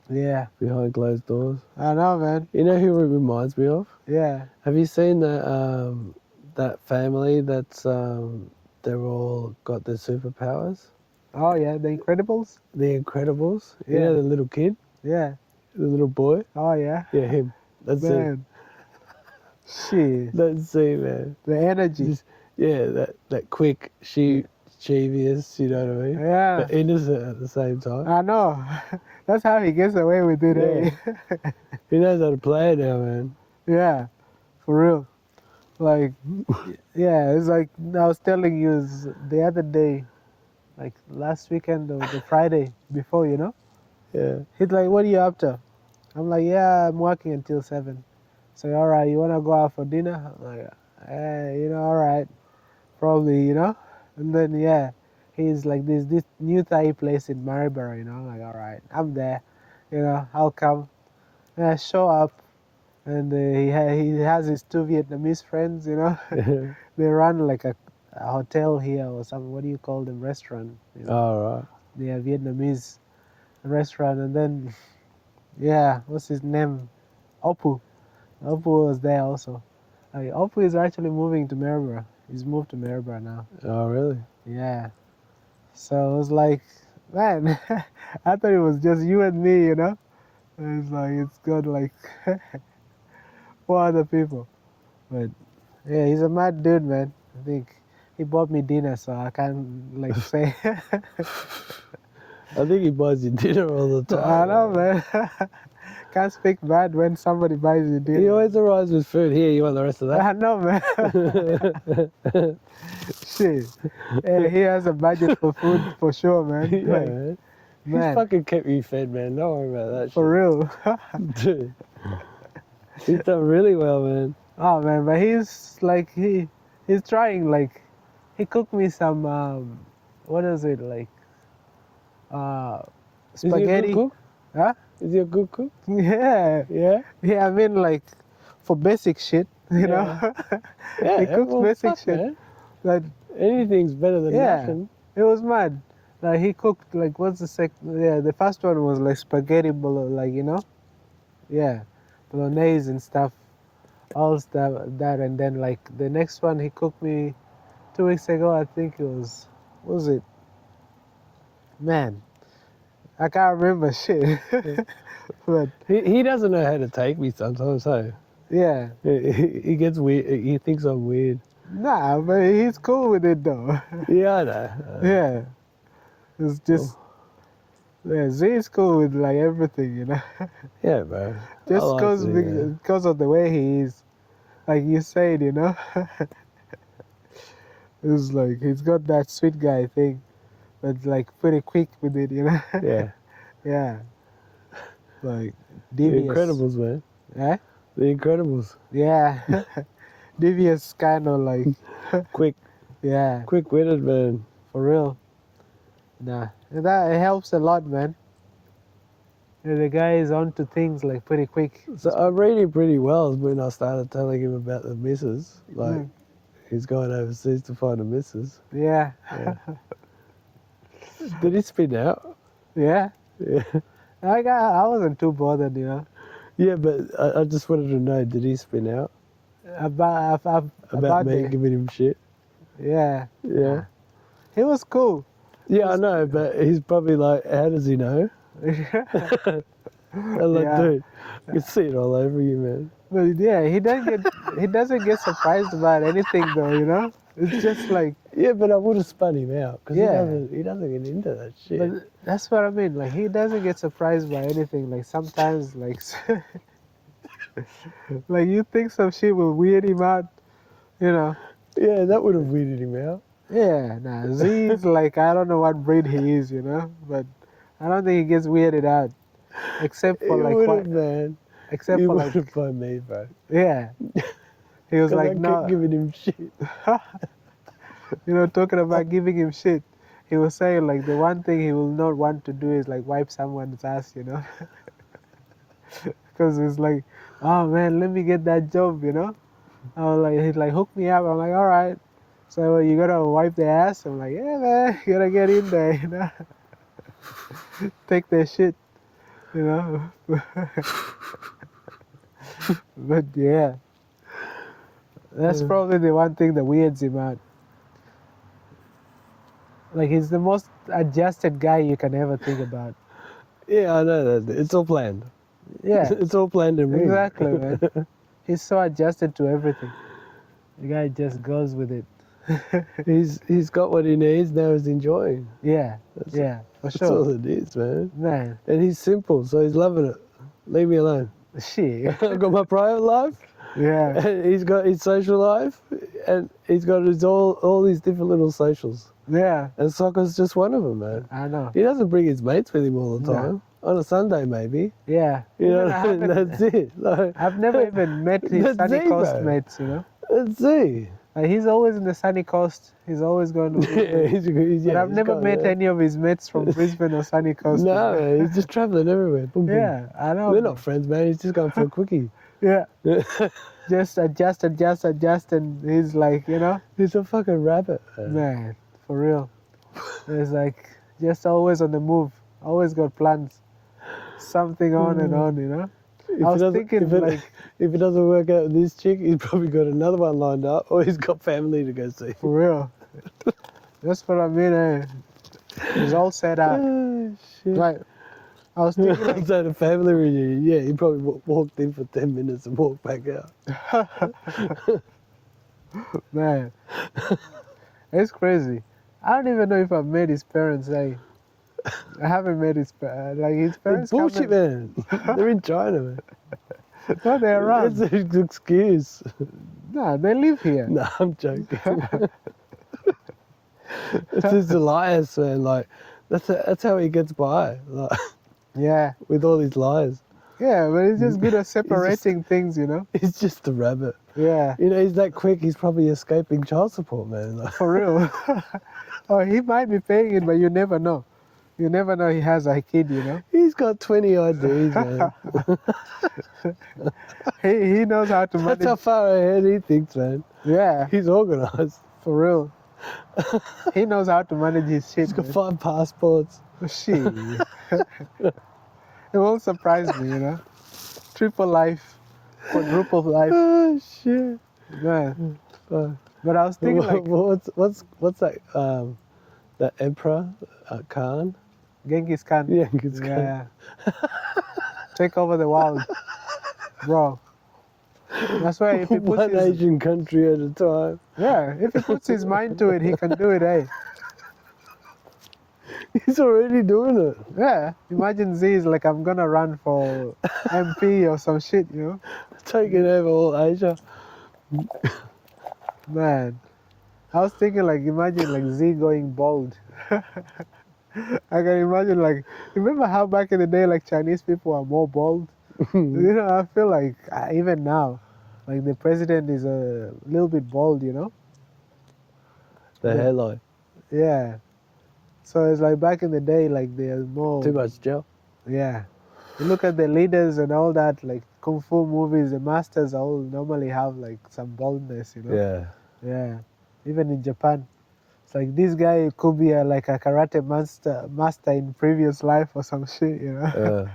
Yeah, behind closed doors. I know, man. You know who it reminds me of? Yeah. Have you seen that family that's they're all got their superpowers? Oh, yeah, The Incredibles? The Incredibles. You Yeah, know the little kid, yeah. the little boy. Oh, yeah. Yeah, him. That's it. Man, shit. That's it, man. The energy. Just that quick, mischievous. You know what I mean? Yeah, But innocent at the same time. I know. That's how he gets away with it, eh? He knows how to play it now, man. Yeah, for real. Like, yeah, it's like I was telling you the other day, like last weekend or the Friday before, you know? Yeah. He's like, what are you up to? I'm like, yeah, I'm working until 7. So, all right, you want to go out for dinner? I'm like, you know, all right, probably, you know? And then, yeah, he's like, there's this new Thai place in Maryborough, you know? I'm like, all right, I'm there, you know, I'll come. And I show up, and he has his 2 Vietnamese friends, you know? They run like a hotel here or something. What do you call them? Restaurant. You know? All right. Yeah, Vietnamese restaurant. And then, yeah, what's his name? Opu. Opu was there also. Like, Opu is actually moving to Maryborough. He's moved to Maryborough now. Oh, really? Yeah. So it was like, man, I thought it was just you and me, you know? It's like, it's got like 4 other people. But yeah, he's a mad dude, man. I think he bought me dinner, so I can't like say. I think he buys you dinner all the I time. know, man. Can't speak bad when somebody buys you He dinner. always arrives with food. Here, you want the rest of that? I know, man. Shit. Yeah, he has a budget for food for sure, man. Yeah, Like, man. He's man, fucking kept you fed, man. Don't worry about that for real. shit. Dude. He's done really well, man. Oh man, but he's like he's trying. Like, he cooked me some what is it like Is he a good spaghetti? cook? Huh? Is he a good cook? Yeah. Yeah? Yeah, I mean, like, for basic shit, you know? Yeah, He cooks well, basic fuck, shit. man. But Anything's better than yeah, nothing. it was mad. Like he cooked like what's the Yeah, the first one was like spaghetti, like yeah, bolognese and stuff, all stuff that, and then like the next one he cooked me 2 weeks ago. I think it was, what was it? Man, I can't remember shit. But He doesn't know how to take me sometimes, hey? yeah, He gets weird. He thinks I'm weird. nah, but he's cool with it though. Yeah, I know. Yeah, it's just yeah, Z is cool with like everything, Yeah, bro. I just like it, yeah. because of the way he is. Like you said, it's like he's got that sweet guy thing, but like pretty quick with it, Yeah. Yeah, like The devious. Incredibles, man. Eh? The Incredibles. Yeah, devious kind of like. Quick, Yeah, quick-witted, man. for real. Nah, and that it helps a lot, man. The guy is onto things like pretty quick. So I read him pretty well when I started telling him about the missus. Like, Mm, he's going overseas to find a missus. yeah, Yeah. Did he spin out? yeah. Yeah. I wasn't too bothered, Yeah, but I just wanted to know, did he spin out about me the giving him shit? yeah. Yeah. Nah. He was cool. Yeah, I know, but he's probably like, how does he know? I'm like, Yeah, dude, I can see it all over you, man. but yeah, he doesn't get surprised about anything though. It's just like Yeah, but I would have spun him out because yeah, he doesn't get into that shit. but that's what I mean. Like he doesn't get surprised by anything. Like sometimes like you think some shit will weird him out, you know. Yeah, that would have weirded him out. Yeah, nah. Z's like I don't know what breed he is, but I don't think he gets weirded out, except He for like would what, have, man. except He for would like have by me, bro. yeah. He was Because like I kept no, giving him shit. talking about giving him shit. He was saying like the one thing he will not want to do is like wipe someone's ass, because it's like, oh man, let me get that job. I was like, he's like, hook me up. I'm like, all right. So you gotta wipe the ass. I'm like, yeah, man, you gotta get in there, take their shit, you know. But yeah, that's probably the one thing that weirds him out. Like he's the most adjusted guy you can ever think about. Yeah, I know that. It's all planned. Yeah, It's all planned and rigged. exactly, man. He's so adjusted to everything. The guy just goes with it. He's got what he needs, now he's enjoying. Yeah, That's, yeah, for that's sure. all it is, man. Man, And he's simple, so he's loving it. Leave me alone. shit. I've got my private life, Yeah, and he's got his social life, and he's got his all these different little socials. yeah, And soccer's just one of them, man. I know. He doesn't bring his mates with him all the No. time. On a Sunday, maybe. Yeah, You know, even I haven't. that's it. Like, I've never even met his That's sunny it, coast bro. mates. That's it. Like he's always in the sunny coast. He's always going to. Yeah, But I've he's never gone, met yeah. any of his mates from Brisbane or sunny coast. No, man, he's just travelling everywhere. Boom, boom. Yeah, I know. They're bro. not friends, man. He's just going for a quickie. Yeah, just adjust, and he's like, He's a fucking rabbit, man. man, for real. It's like just always on the move. Always got plans. Something on and on. If I was it doesn't- thinking if it, like, if it doesn't work out with this chick, he's probably got another one lined up, or he's got family to go see. for real. That's what I mean. It's all set up. Oh, shit. Right. I was thinking like, So the family reunion, yeah, he probably walked in for 10 minutes and walked back out. man, it's crazy. I don't even know if I've met his parents. I haven't met his like his It's parents. bullshit, man. They're in China, man. No, they're around. That's an excuse. No, they live here. No, I'm joking. It's just Elias, man. Like, that's how he gets by, like, Yeah, with all his lies. yeah, but he's just good at separating things. He's just a rabbit. Yeah, He's that quick, he's probably escaping child support, man. Like, for real. Oh, he might be paying it, but you never know. You never know he has a kid. he's got 20 IDs, man. He knows how to manage. That's how far ahead he thinks, man. Yeah, He's organised. for real. He knows how to manage his shit, He's got man. 5 passports. Shit. It won't surprise me, you know. Triple life, quadruple life, Oh shit. man. Fuck. But I was thinking like what's that emperor Khan? Genghis Khan. Yeah, Genghis Khan. Yeah. Take over the world, bro. That's why if he puts One his Asian country at a time. if he puts his mind to it, he can do it, eh? He's already doing it. Yeah. Imagine Z is like, I'm gonna run for MP or some shit, you know? Taking over all Asia. Man. I was thinking like, imagine like Z going bald. I can imagine like, remember how back in the day like Chinese people are more bald? You know, I feel like even now, like the president is a little bit bald, you know? The hairline. Yeah. So it's like back in the day, like there's more. Too much gel. Yeah. You look at the leaders and all that, like kung fu movies, the masters all normally have like some baldness, you know? Yeah. Yeah. Even in Japan. It's like this guy could be like a karate master in previous life or some shit, you know?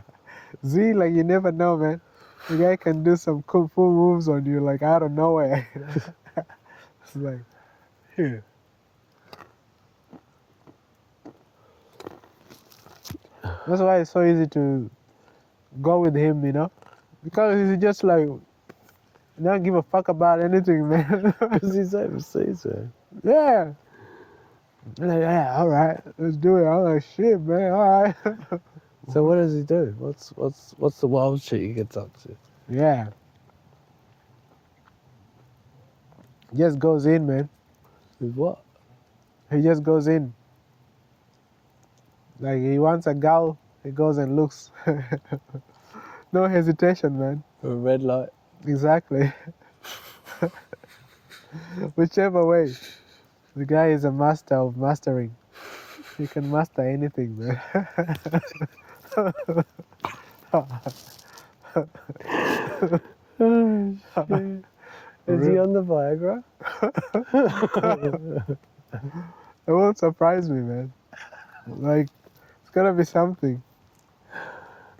Z, like you never know, man. The guy can do some kung fu moves on you, like out of nowhere. You know? It's like, here. That's why it's so easy to go with him, you know? Because he's just like, don't give a fuck about anything, man. Because he's overseas, man. Yeah. Like, yeah, all right, let's do it. I'm like, shit, man, all right. So what does he do? What's the wild shit he gets up to? Yeah. Just goes in, man. With what? He just goes in. Like, he wants a girl, he goes and looks. No hesitation, man. A red light. Exactly. Whichever way. The guy is a master of mastering. He can master anything, man. Oh shit. Is he on the Viagra? It won't surprise me, man. Like, it's gotta be something.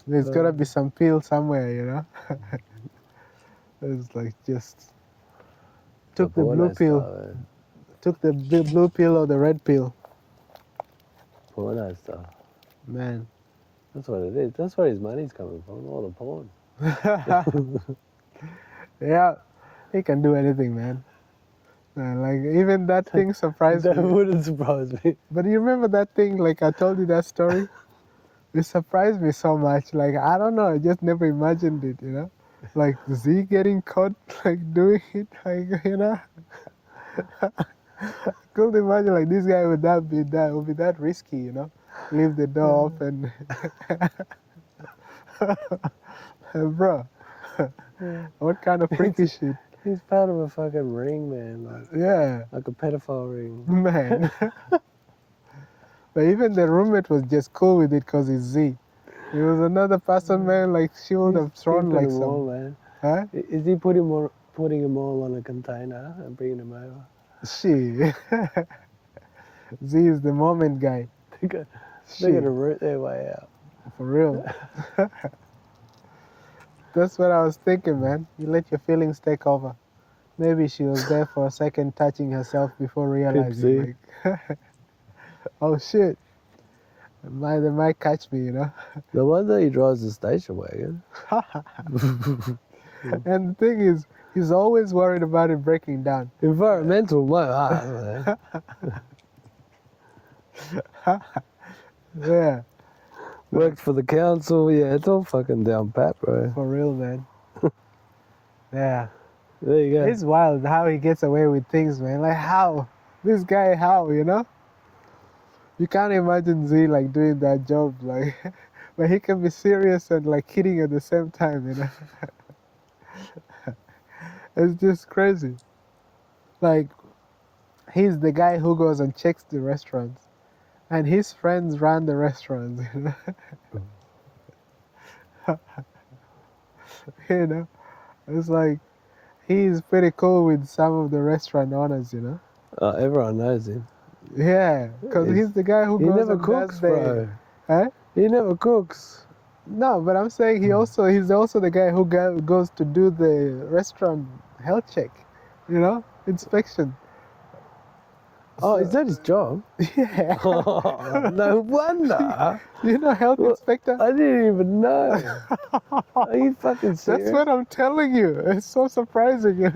There's gotta be some pill somewhere, you know? It's like just took the blue pill. Took the blue pill or the red pill. Porno stuff. Man. That's what it is. That's where his money's coming from. All the porn. Yeah, he can do anything, man. Like even that thing surprised That me. wouldn't surprise me. But you remember that thing? Like I told you that story. It surprised me so much. Like I don't know. I just never imagined it. You know, like Z getting caught like doing it. Like you know, couldn't imagine like this guy would be that risky. You know, leave the door open. Bro, what kind of freaky shit? He's part of a fucking ring, man. Like, Yeah, like a pedophile ring. man. But even the roommate was just cool with it because it's Z. It was another person, man. Like she would have thrown like them some. all, man. Huh? Is he putting them all on a container and bringing them over? She. Z is the moment guy. They're Shit, gonna root their way out. for real. That's what I was thinking, man. You let your feelings take over. Maybe she was there for a second touching herself before realizing, like, oh shit, they might catch me, you know? No wonder he drives the station wagon. And the thing is, he's always worried about it breaking down. Environmental, man. Yeah, Worked for the council, yeah, it's all fucking down pat, bro. for real, man. Yeah. There you go. It's wild how he gets away with things, man. Like, how? This guy, how, you know? You can't imagine Z, like, doing that job, like, but he can be serious and, like, kidding at the same time, you know? It's just crazy. Like, he's the guy who goes and checks the restaurants, and his friends run the restaurants, you know? You know? It's like, he's pretty cool with some of the restaurant owners, you know? Everyone knows him. Yeah, because he's the guy who He goes never and cooks, does the. bro. Huh? He never cooks. No, but I'm saying he's also the guy who goes to do the restaurant health check, inspection. Oh, So, is that his job? yeah. No wonder. Health Well, inspector. I didn't even know. Are you fucking That's serious? what I'm telling you. It's so surprising.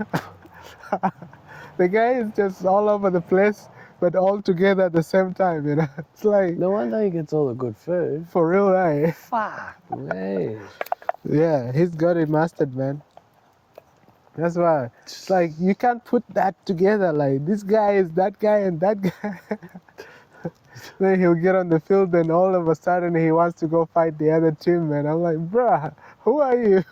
The guy is just all over the place, but all together at the same time. It's like No wonder he gets all the good food. for real, eh? Fuck, man. Yeah, he's got it mastered, man. That's why it's like you can't put that together. Like this guy is that guy and that guy. Then he'll get on the field and all of a sudden he wants to go fight the other team, man. I'm like, bruh, who are you?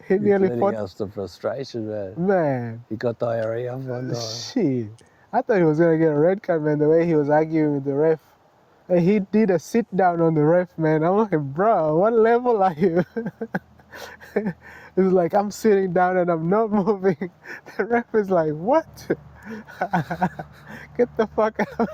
He You're nearly turning fought. us to frustration, man. Man, He got diarrhea one time. shit. I thought he was gonna get a red card, man. The way he was arguing with the ref. And he did a sit down on the ref, man. I'm like, bro, what level are you? It's like I'm sitting down and I'm not moving. The ref is like, what? Get the fuck out.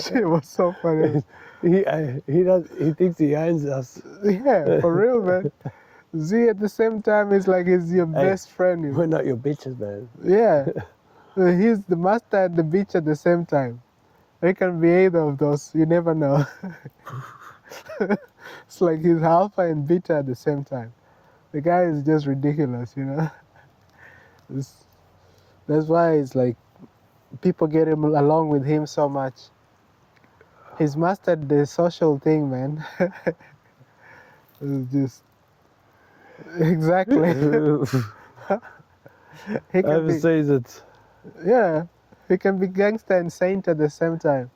Shit was so funny. He thinks he owns us. Yeah, for real, man. Z at the same time is like he's your Hey, best friend. We're not your bitches, man. Yeah. He's the master and the bitch at the same time. It can be either of those. You never know. It's like he's alpha and beta at the same time. The guy is just ridiculous. That's why it's like people get him along with him so much. He's mastered the social thing, man. It's just exactly. He can be, Overseas, it's yeah. He can be gangster and saint at the same time.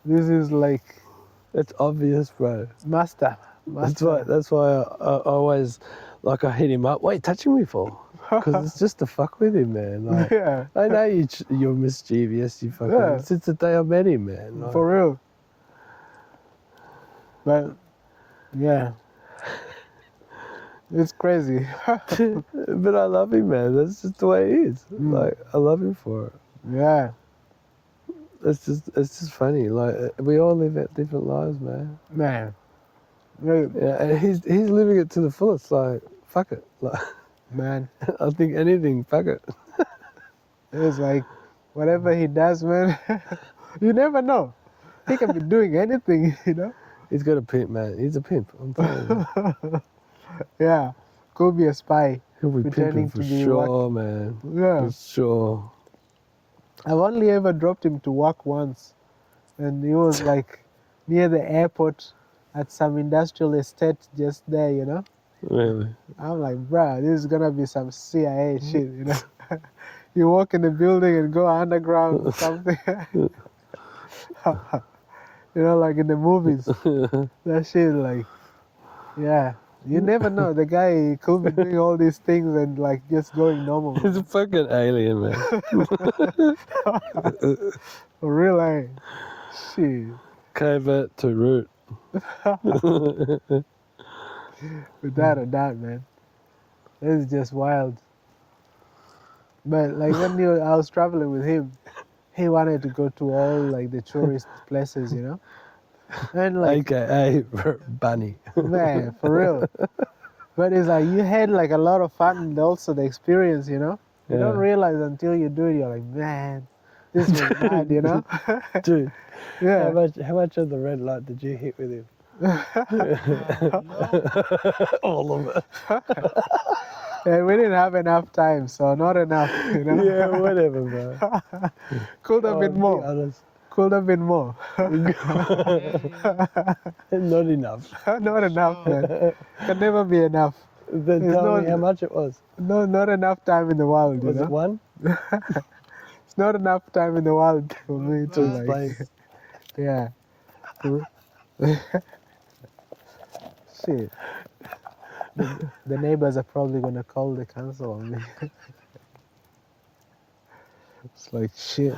This is like it's obvious, bro. master. That's why I always I hit him up. What are you touching me for? Because it's just to fuck with him, man. Like, Yeah, I know you're mischievous. You fucking Yeah. since the day I met him, man. Like, for real. But yeah, it's crazy. but I love him, man. That's just the way he is. Like, I love him for it. Yeah, It's just funny. Like, we all live at different lives, man. man. Yeah, and he's living it to the fullest. Like, fuck it. Like, Man, I think anything. Fuck it. it's like whatever he does, man. You never know. He can be doing anything, He's got a pimp, man. He's a pimp. I'm telling you. Yeah, could be a spy. He'll be Pretending pimping for to be sure, man. Yeah, For sure. I've only ever dropped him to work once, and he was like near the airport at some industrial estate just there. Really. I'm like, bruh, this is gonna be some CIA shit. You walk in the building and go underground or something. Like in the movies. That shit, like, yeah. You never know. The guy could be doing all these things and like just going normal. He's a fucking alien, man. For real, eh? Shit. Covert to root. Without a doubt, man. It's just wild. But like when I was traveling with him, he wanted to go to all like the tourist places, And like, AKA Bunny. man, for real. But it's like you had like a lot of fun and also the experience, You don't Yeah. realize until you do it, you're like, man, this was mad, Dude, Yeah. how much of the red light did you hit with him? All of it. And we didn't have enough time, so not enough, Yeah, whatever, bro. Could have been Be more. honest. Could have been more. Not enough. Not enough, man. Can never be enough. Then There's tell no- me how much it was. No, not enough time in the world, Was it one? It's not enough time in the world for me to like, Explain. yeah. Shit. The neighbors are probably gonna call the council on me. It's like shit.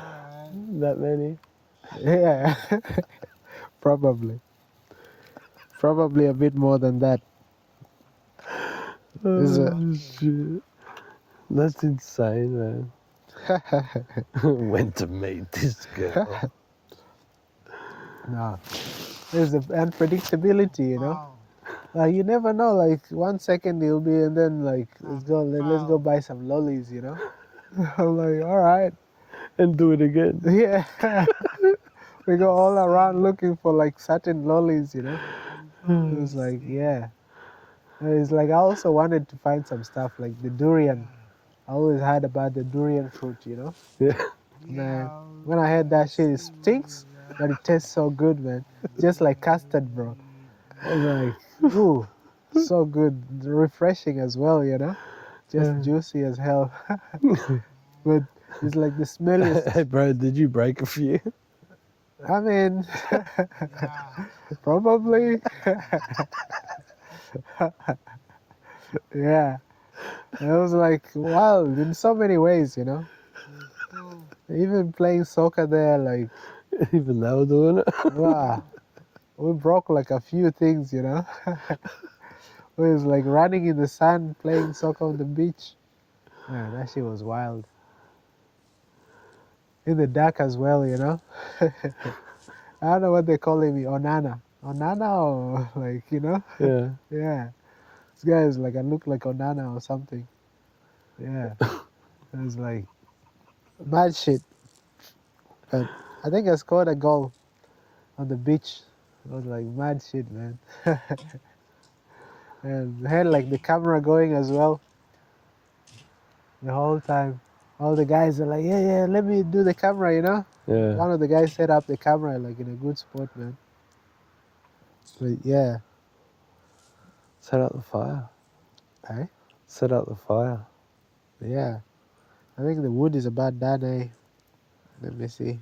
That many? Yeah. Probably. Probably a bit more than that. Is it? Oh, shit. That's insane, man. Went to meet this girl. No. There's the unpredictability, you know. Like you never know. Like 1 second you'll be, and then like let's go buy some lollies, you know. I'm like, all right, And do it again. yeah. We go all around looking for like certain lollies, you know. It was like, yeah. It's like I also wanted to find some stuff like the durian. I always heard about the durian fruit, you know. Yeah. Man, when I had that shit, it stinks, but it tastes so good, man. Just like custard, bro. I was like, ooh, so good, refreshing as well, you know. Just juicy as hell. But it's like the Hey, smelliest. bro, did you break a few? I mean, probably. Yeah. It was like wild in so many ways, you know. Even playing soccer there, like, Even they were doing it. wow, we broke like a few things, you know. We was like running in the sun, playing soccer on the beach. Man, that shit was wild. In the dark as well, you know. I don't know what they calling me, Onana. Onana or like, you know? Yeah. Yeah. This guy is like, I look like Onana or something. Yeah. It was like mad shit. But I think I scored a goal on the beach. It was like mad shit, man. And I had like the camera going as well the whole time. All the guys are like, yeah, yeah, let me do the camera, you know? Yeah. One of the guys set up the camera like in a good spot, man. But yeah. Set up the fire. Eh? Set up the fire. Yeah. I think the wood is about done, eh? Let me see.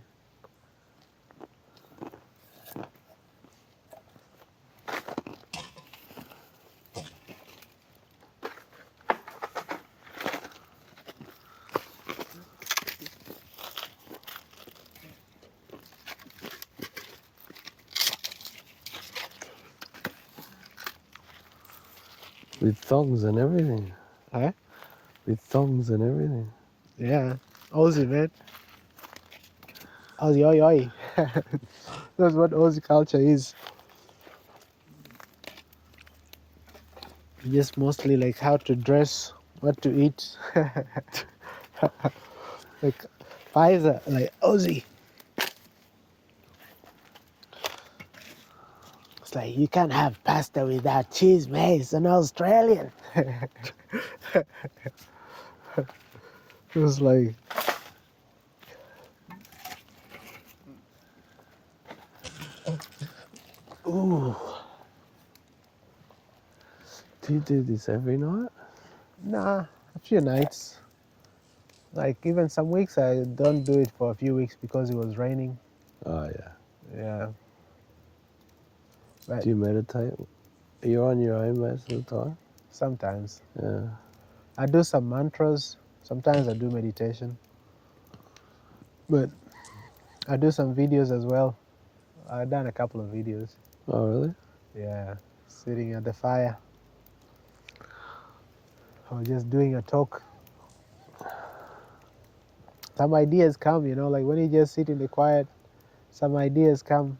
With thongs and everything. Eh? With thongs and everything. Yeah. Aussie, man. Aussie, oi, oi. That's what Aussie culture is. Just mostly like how to dress, what to eat. Like Pfizer, like Aussie. It's like you can't have pasta without cheese, mate. It's an Australian. It was like, ooh, Do you do this every night? nah, a few nights. Like even some weeks I don't do it for a few weeks because it was raining. Oh, yeah. Yeah. But Do you meditate? Are you on your own most of the time? sometimes Yeah. I do some mantras. Sometimes I do meditation. But I do some videos as well. I've done a couple of videos. Oh, really? Yeah. Sitting at the fire. Or just doing a talk. Some ideas come, you know, like when you just sit in the quiet, some ideas come,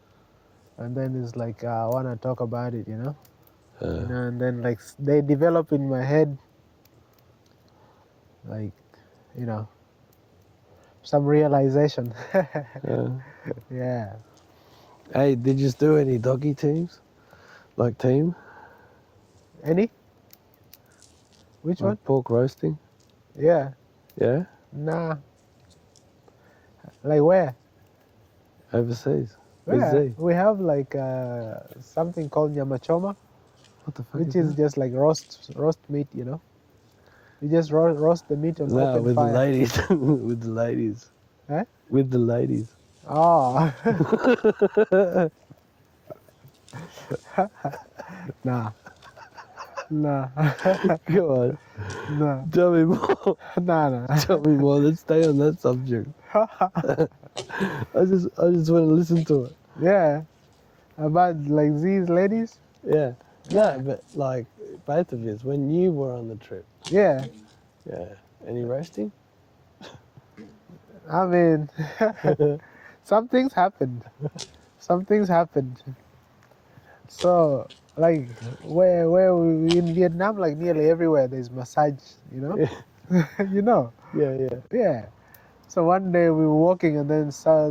and then it's like I want to talk about it, you know, and then like they develop in my head, like, you know, some realization. Yeah. Yeah. Hey, did you do any doggy teams? Like team? Any? Which one? Like pork roasting? Yeah. Yeah? Nah. Like where? Overseas? With Where? Z? We have like something called nyamachoma, What the fuck which is is that? just like roast meat, you know. You just roast the meat on No, open with the fire. ladies. With the ladies. Eh? With the ladies. Oh. Nah. Nah. Come on. Nah. Tell me more. Nah, nah. Tell me more. Let's stay on that subject. I just want to listen to it. Yeah. About like these ladies? Yeah. Yeah. No, but like both of yous, when you were on the trip. Yeah. Yeah. Any roasting? I mean, some things happened. Some things happened. So, like, where we in Vietnam, like nearly everywhere, there's massage. You know, Yeah. you know. Yeah. Yeah. So one day we were walking, and then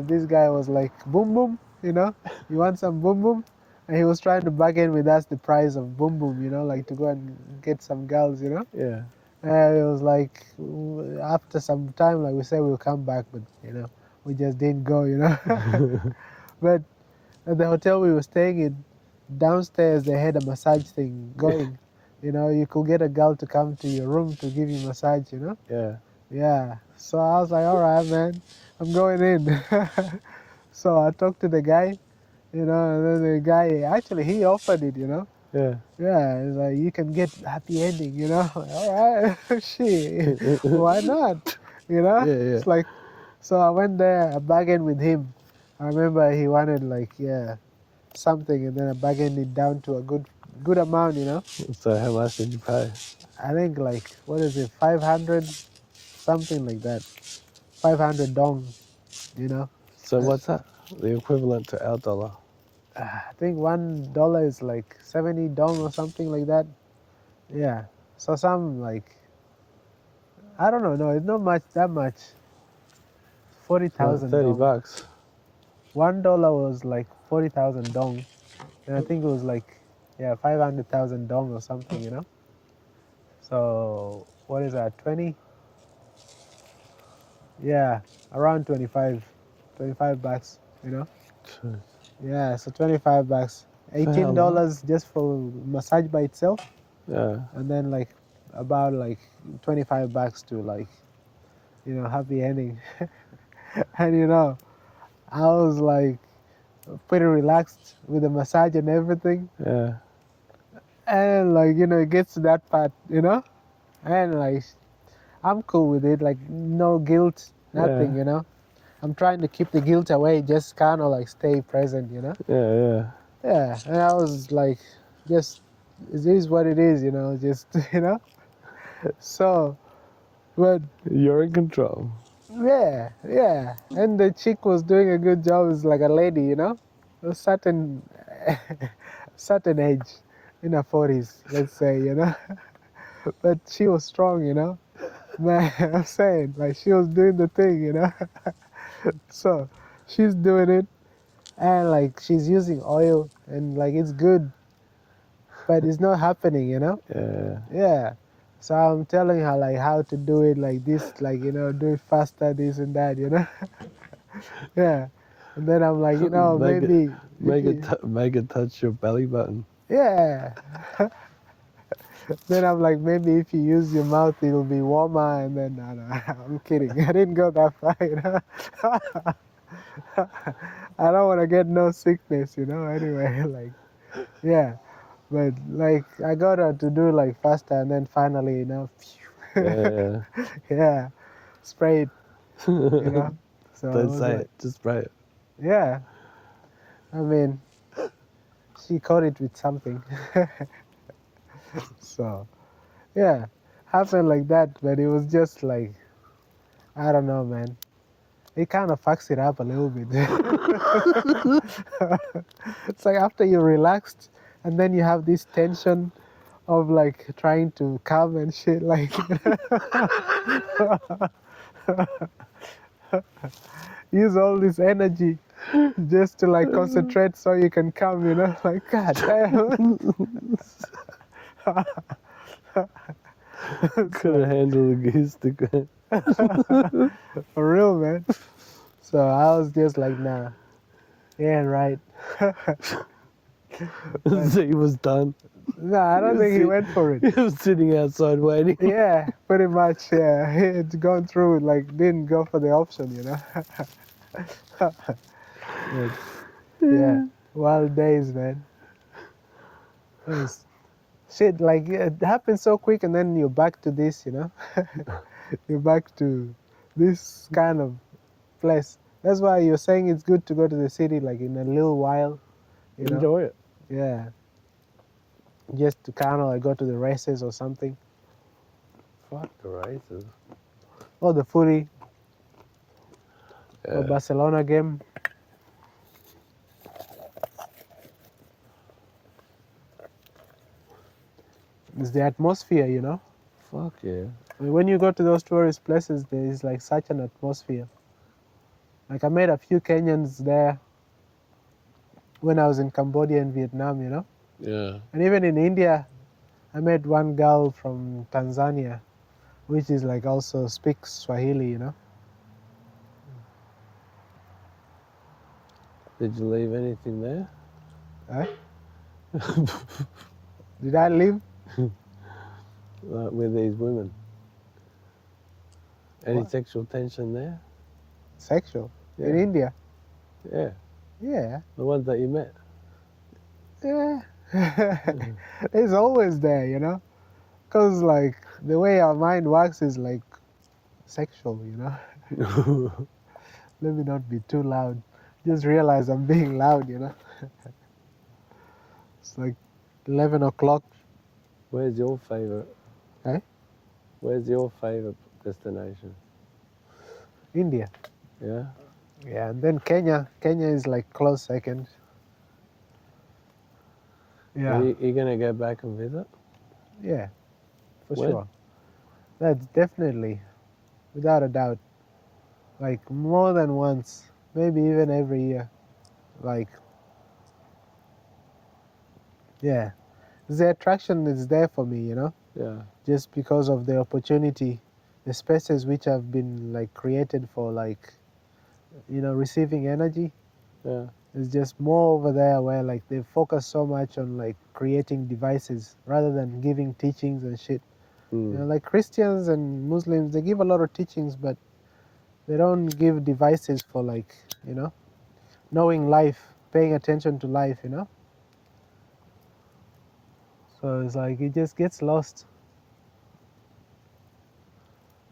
this guy was like, "Boom boom," you know. You want some boom boom? And he was trying to bargain with us the price of boom boom, you know, like to go and get some girls, you know. Yeah. And it was like after some time, like we said we'll come back, but you know, we just didn't go, you know. But at the hotel we were staying in, downstairs they had a massage thing going. You know, you could get a girl to come to your room to give you massage, you know. Yeah. Yeah. So I was like, all right, man, I'm going in. So I talked to the guy, you know, and then the guy actually he offered it, you know. Yeah. Yeah, it's like you can get happy ending, you know. All right, shit, why not? You know, Yeah. it's like, so I went there, I bargained with him. I remember he wanted like something, and then I bargained it down to a good amount, you know. So how much did you pay? I think like what is it, 500, something like that, 500 dong, you know. So what's that? The equivalent to our dollar. I think $1 is like 70 dong or something like that. Yeah. So some like I don't know. No, it's not much. That much. Forty It's like thousand 30 dong. bucks. $1 was like 40,000 dong, and I think it was like 500,000 dong or something. You know. So what is that? 20? Yeah, around 25 bucks. You know. Yeah. So 25 bucks. For how Eighteen long? dollars just for massage by itself, Yeah. and then like about like 25 bucks to like happy ending. And I was like pretty relaxed with the massage and everything. Yeah. And like, it gets to that part, and like I'm cool with it, like no guilt, Yeah. nothing. I'm trying to keep the guilt away, just kind of like stay present. Yeah. Yeah, and I was like, just it is what it is, just so, but You're in control. yeah, and the chick was doing a good job. It's like a lady, a certain certain age, in her 40s, let's say. But she was strong. Man, I'm saying, like, she was doing the thing. So she's doing it, and like she's using oil, and like it's good, but it's not happening. Yeah. Yeah. So I'm telling her like how to do it, like this, like do it faster, this and that. Yeah. And then I'm like, make it, maybe if you, make it touch your belly button. yeah. Then I'm like, maybe if you use your mouth, it'll be warmer. And then, no, I'm kidding. I didn't go that far. I don't want to get no sickness. Anyway, like, yeah. But like, I got her to do like faster, and then finally, Yeah. yeah, spray it. You know. So it Don't was say like, it. Just spray it. yeah. I mean, she caught it with something. So yeah, happened like that. But it was just like, I don't know, man. It kind of fucks it up a little bit. It's like after you're relaxed, and then you have this tension of like trying to calm and shit. Like, use all this energy just to like concentrate so you can calm. Like, god damn. Couldn't handle the goose stick. For real, man. So I was just like, nah, yeah, right. So he was done. No, I don't think he went for it. He was sitting outside waiting. Yeah, pretty much. Yeah, it's gone through. Like, didn't go for the option. But, yeah, wild days, man. It was shit. Like, it happened so quick, and then you're back to this. You're back to this kind of place. That's why you're saying it's good to go to the city, like in a little while. Enjoy it. Yeah. just to kind of like go to the races or something, Fuck the races. or the footy or Yeah. Barcelona game. It's the atmosphere, you know. Fuck yeah. When you go to those tourist places, there is like such an atmosphere. Like I met a few Kenyans there when I was in Cambodia and Vietnam, you know. Yeah. And even in India, I met one girl from Tanzania, which is like also speaks Swahili, you know. Did you leave anything there? Eh? Did I leave? Like with these women? Any What? sexual tension there? Sexual in Yeah. India? Yeah. Yeah. The ones that you met. Yeah. It's always there, you know. Cause like the way our mind works is like sexual, you know. Let me not be too loud. Just realize I'm being loud, you know. It's like 11 o'clock. Where's your favorite? Eh? Where's your favorite destination? India. Yeah. Yeah, and then Kenya. Kenya is like close second. Are Yeah, you gonna go back and visit? yeah, for When? sure. That's definitely, without a doubt, like more than once, maybe even every year. Like, yeah, the attraction is there for me, you know, Yeah. just because of the opportunity, the spaces which have been like created for like, you know, receiving energy. Yeah. It's just more over there where like they focus so much on like creating devices rather than giving teachings and shit. You know, Mm. like Christians and Muslims, they give a lot of teachings, but they don't give devices for like, you know, knowing life, paying attention to life, you know. So it's like it just gets lost.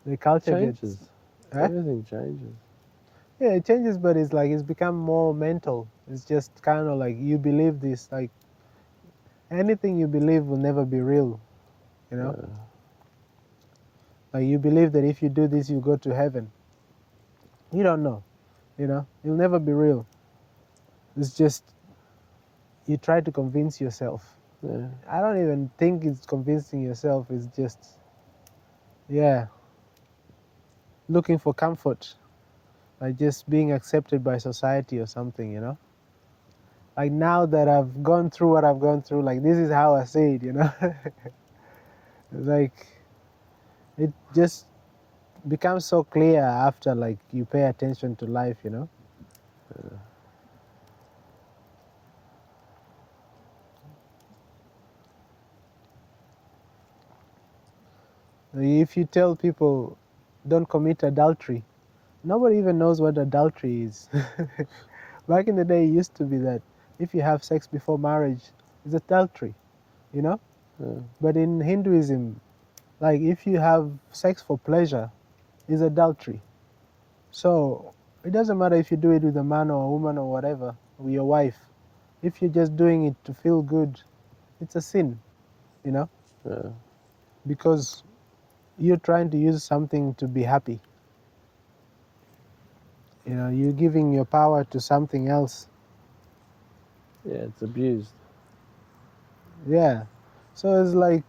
The culture gets, Changes. eh? Everything changes. Yeah, it changes, but it's like it's become more mental. It's just kind of like you believe this, like anything you believe will never be real, you know. Yeah. Like you believe that if you do this, you go to heaven. You don't know, you know. It'll never be real. It's just you try to convince yourself. Yeah. I don't even think it's convincing yourself. It's just, yeah, looking for comfort, like just being accepted by society or something, you know. Like now that I've gone through what I've gone through, like this is how I see it, you know. It's like it just becomes so clear after like you pay attention to life, you know. If you tell people don't commit adultery, nobody even knows what adultery is. Back in the day, it used to be that if you have sex before marriage, it's adultery, you know? Yeah. But in Hinduism, like if you have sex for pleasure, it's adultery. So it doesn't matter if you do it with a man or a woman or whatever, with your wife. If you're just doing it to feel good, it's a sin, you know? Yeah. Because you're trying to use something to be happy. You know, you're giving your power to something else. Yeah. It's abused. Yeah. So it's like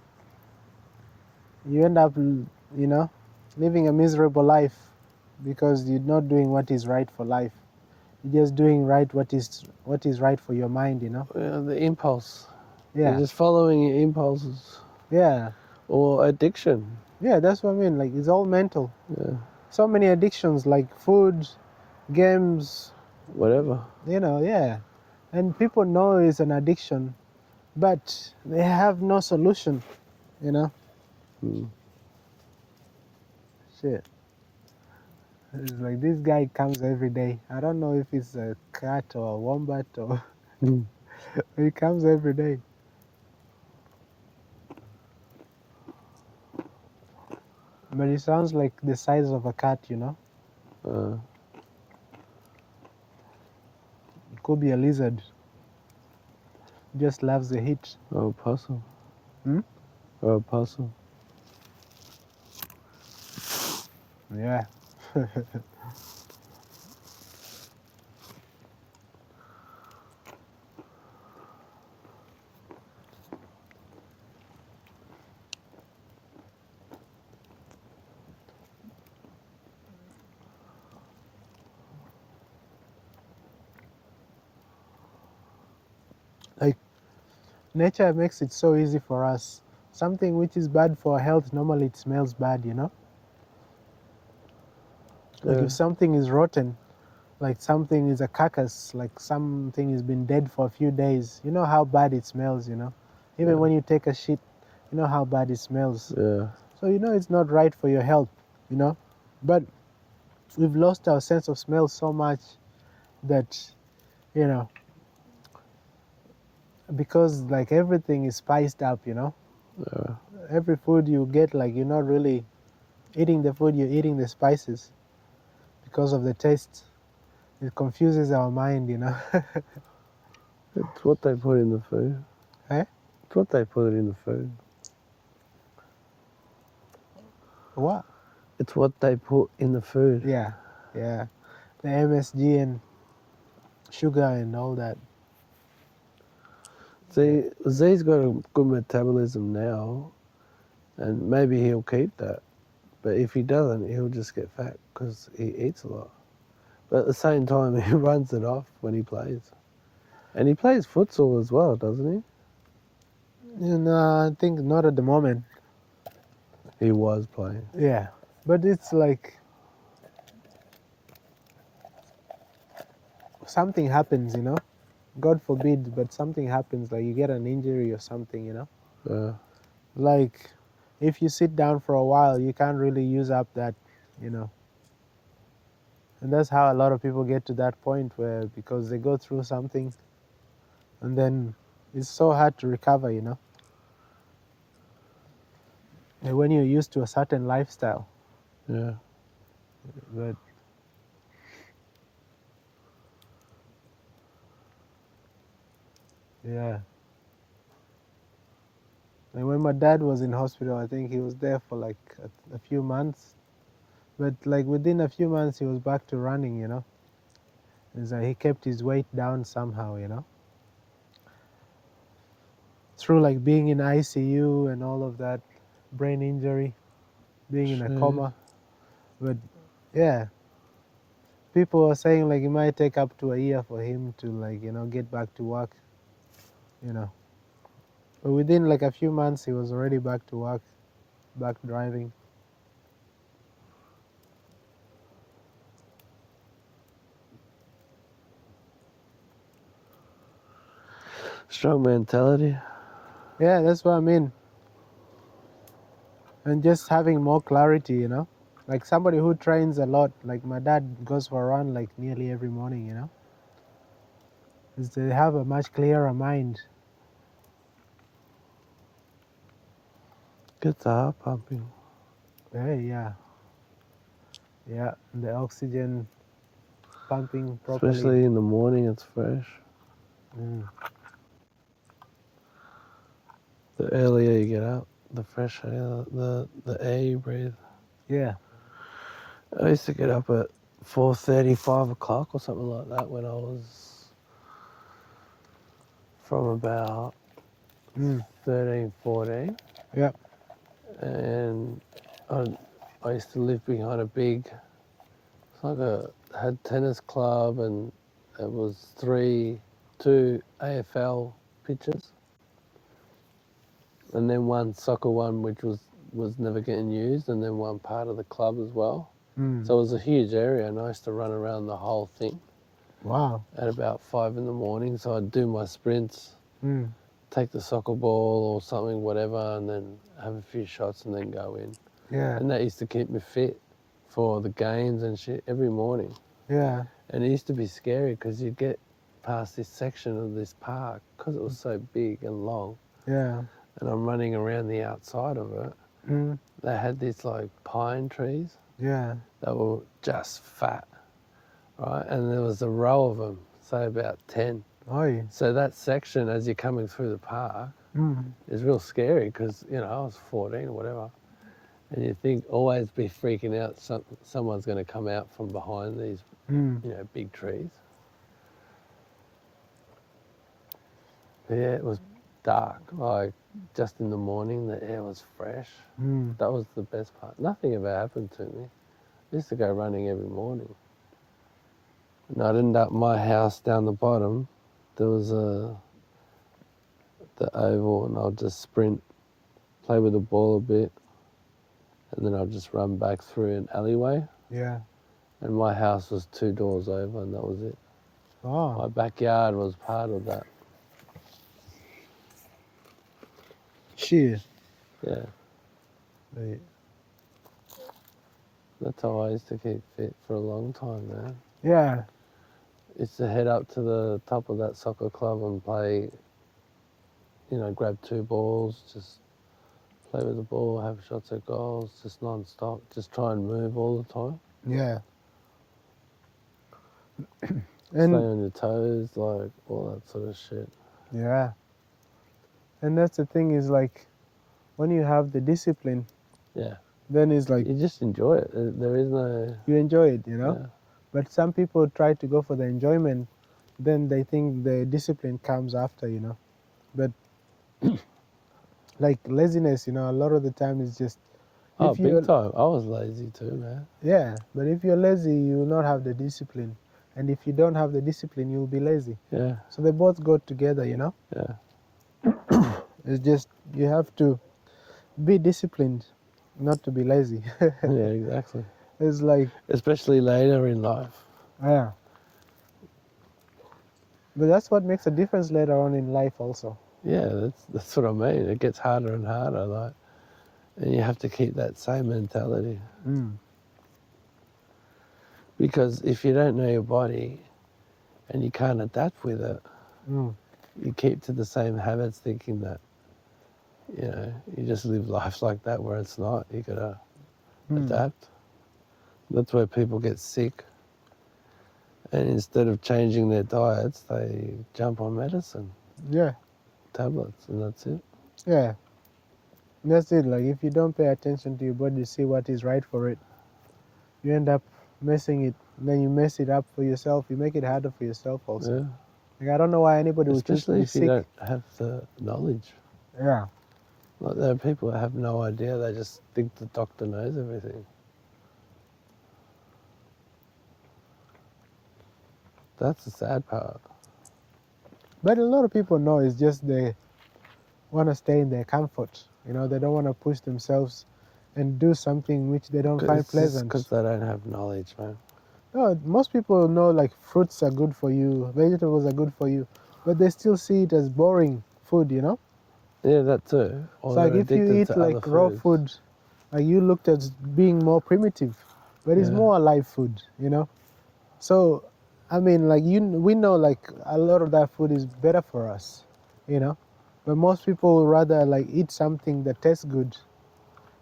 you end up, you know, living a miserable life because you're not doing what is right for life. You're just doing what is right for your mind, you know. Yeah. The impulse. You're Yeah. just following your impulses Yeah. or addiction. Yeah, that's what I mean. Like it's all mental. Yeah. So many addictions like food, games, Whatever. you know, yeah. And people know it's an addiction, but they have no solution, you know. Mm. Shit. It's like this guy comes every day. I don't know if it's a cat or a wombat or Mm. he comes every day. But it sounds like the size of a cat, you know. Uh, It could be a lizard. Just loves the heat. oh, possum. Hmm? or a puzzle. Yeah. Like nature makes it so easy for us. Something which is bad for our health, normally it smells bad, you know? Like Yeah, if something is rotten, like something is a carcass, like something has been dead for a few days, you know how bad it smells, you know? Even yeah, when you take a shit, you know how bad it smells. yeah. So you know it's not right for your health, you know? But we've lost our sense of smell so much that, you know, because like everything is spiced up, you know? Yeah. Every food you get, like you're not really eating the food, you're eating the spices because of the taste. It confuses our mind, you know? It's what they put in the food. Eh? It's what they put in the food. What? It's what they put in the food. Yeah, yeah. The MSG and sugar and all that. See, Z's got a good metabolism now, and maybe he'll keep that. But if he doesn't, he'll just get fat because he eats a lot. But at the same time, he runs it off when he plays. And he plays futsal as well, doesn't And I think not at the moment. he? He was playing. Yeah, but it's like something happens, you know? God forbid, but something happens, like you get an injury or something, you know? Yeah, Like if you sit down for a while, you can't really use up that, you know? And that's how a lot of people get to that point where because they go through something and then it's so hard to recover, you know? And when you're used to a certain lifestyle. yeah. But yeah. And when my dad was in hospital, I think he was there for like a few months. But like within a few months, he was back to running, you know? It's like he kept his weight down somehow, you know? Through like being in ICU and all of that, brain injury, being in a Jeez. coma. But yeah, people are saying like it might take up to a year for him to like, you know, get back to work, you know? But within like a few months, he was already back to work, back driving. Strong mentality. Yeah, that's what I mean. And just having more clarity, you know? Like somebody who trains a lot, like my dad goes for a run like nearly every morning, you know? Is they have a much clearer mind. Gets the heart pumping. Yeah. Yeah. And the oxygen pumping properly. Especially in the morning, it's fresh. Mm. The earlier you get up, the fresher the air you breathe. Yeah. I used to get up at 4:30, 5 o'clock or something like that when I was from about Mm. 13, 14. Yeah. And I, I used to live behind a big, it's like had tennis club, and it was two AFL pitches, and then one soccer one which was never getting used, and then one part of the club as well. Mm. So it was a huge area, and I used to run around the whole thing Wow. at about 5 in the morning. So I'd do my sprints, Mm. take the soccer ball or something, whatever, and then have a few shots and then go in. Yeah. And that used to keep me fit for the games and shit every morning. Yeah. And it used to be scary because you'd get past this section of this park because it was so big and long, Yeah. and I'm running around the outside of it. Mm. They had these like pine trees Yeah. that were just fat, right? And there was a row of them, say about 10. Oi. So that section, as you're coming through the park, It's real scary because, you know, I was 14 or whatever. And you think always be freaking out someone's going to come out from behind these, you know, big trees. But yeah, it was dark. Like just in the morning, the air was fresh. That was the best part. Nothing ever happened to me. I used to go running every morning. And I'd end up my house down the bottom. There was the oval, and I'd just sprint, play with the ball a bit, and then I'd just run back through an alleyway. Yeah. And my house was 2 doors over, and that was it. Oh. My backyard was part of that. Shit. Yeah, Right. that's how I used to keep fit for a long time, man. Yeah. Used to head up to the top of that soccer club and play, you know, grab 2 balls, just play with the ball, have shots at goals, just non-stop, just try and move all the time. Yeah. Stay And on your toes, like all that sort of shit. yeah. And that's the thing is like when you have the discipline, Yeah, then it's like you just enjoy it. There is no, you enjoy it, you know? yeah, But some people try to go for the enjoyment, then they think the discipline comes after, you know? But like laziness, you know, a lot of the time is just oh, if big you're time. I was lazy too, man. yeah, but if you're lazy, you will not have the discipline. And if you don't have the discipline, you'll be lazy. Yeah, So they both go together, you know? yeah, It's just you have to be disciplined, not to be lazy. yeah, exactly. It's like, Especially later in life. yeah. But that's what makes a difference later on in life also. Yeah, that's what I mean. It gets harder and harder, like, and you have to keep that same mentality. Because if you don't know your body and you can't adapt with it, you keep to the same habits thinking that, you know, you just live life like that where it's not. You gotta adapt. That's where people get sick. And instead of changing their diets, they jump on medicine, Yeah, tablets, and that's it. yeah. That's it. Like if you don't pay attention to your body, see what is right for it, you end up messing it. Then you mess it up for yourself. You make it harder for yourself also. Yeah. Like I don't know why anybody would choose to Especially be if you sick. don't have the knowledge. Yeah. Like there are people that have no idea. They just think the doctor knows everything. That's the sad part. But a lot of people know it's just they want to stay in their comfort. You know, they don't want to push themselves and do something which they don't find It's just because pleasant. they don't have knowledge, man. No, most people know like fruits are good for you, vegetables are good for you, but they still see it as boring food, you know? Yeah, that too. Or It's like they're if you addicted eat to other like raw foods. food, like you looked at being more primitive, but it's Yeah, more alive food, you know? So, I mean, like we know like a lot of that food is better for us, you know? But most people would rather like eat something that tastes good,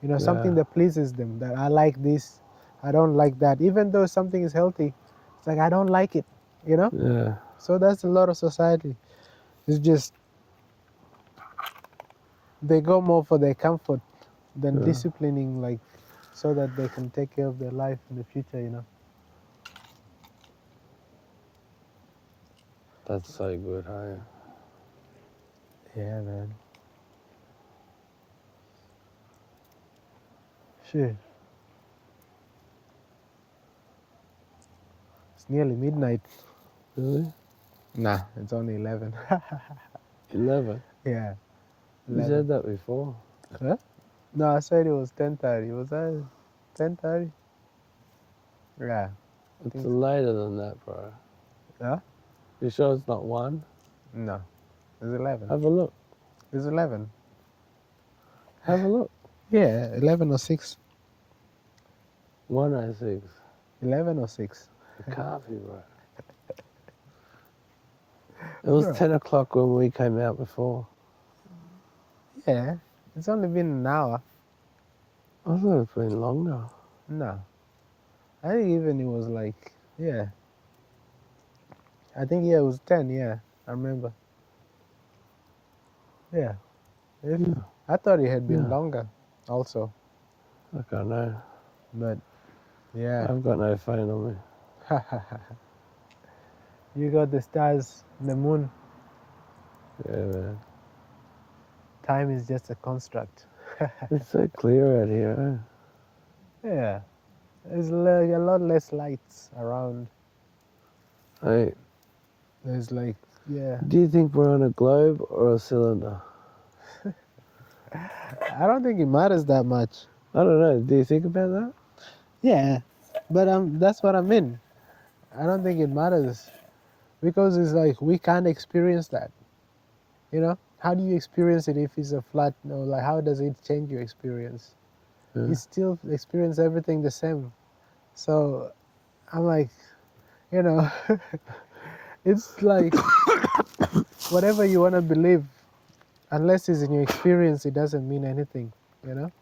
you know, something yeah, that pleases them, that I like this, I don't like that. Even though something is healthy, it's like I don't like it, you know? yeah, So that's a lot of society. It's just they go more for their comfort than yeah. disciplining, like so that they can take care of their life in the future, you know? That's so good, hey? Yeah, man. Sure. It's nearly midnight. Really? Nah, it's only 11. 11? Yeah, You 11. said that before. Huh? No, I said it was 10:30. Was that 10:30? Yeah, I It's think so. later than that, bro. Huh? You sure it's not 1? No, it's 11. Have a look. It's 11. Have a look. Yeah, 11 or 6. 106. 11 or 6. It can't be, bro. It was Bro. 10 o'clock when we came out before. Yeah, it's only been an hour. I thought it's been longer. No, I think even it was like, yeah, I think, yeah, it was 10. Yeah, I remember. Yeah. If Yeah. I thought it had been Yeah. longer, also, I don't know. but yeah, I've got no phone on me. you got the stars, the moon. Yeah, man. Time is just a construct. It's so clear out here. Yeah, there's like a lot less lights around. Hey, There's like, yeah, do you think we're on a globe or a cylinder? I don't think it matters that much. I don't know. Do you think about that? Yeah, but that's what I mean. I don't think it matters because it's like we can't experience that. You know, how do you experience it if it's a flat? No, like how does it change your experience? You Yeah. still experience everything the same. So I'm like, you know, it's like whatever you want to believe, unless it's in your experience, it doesn't mean anything. You know,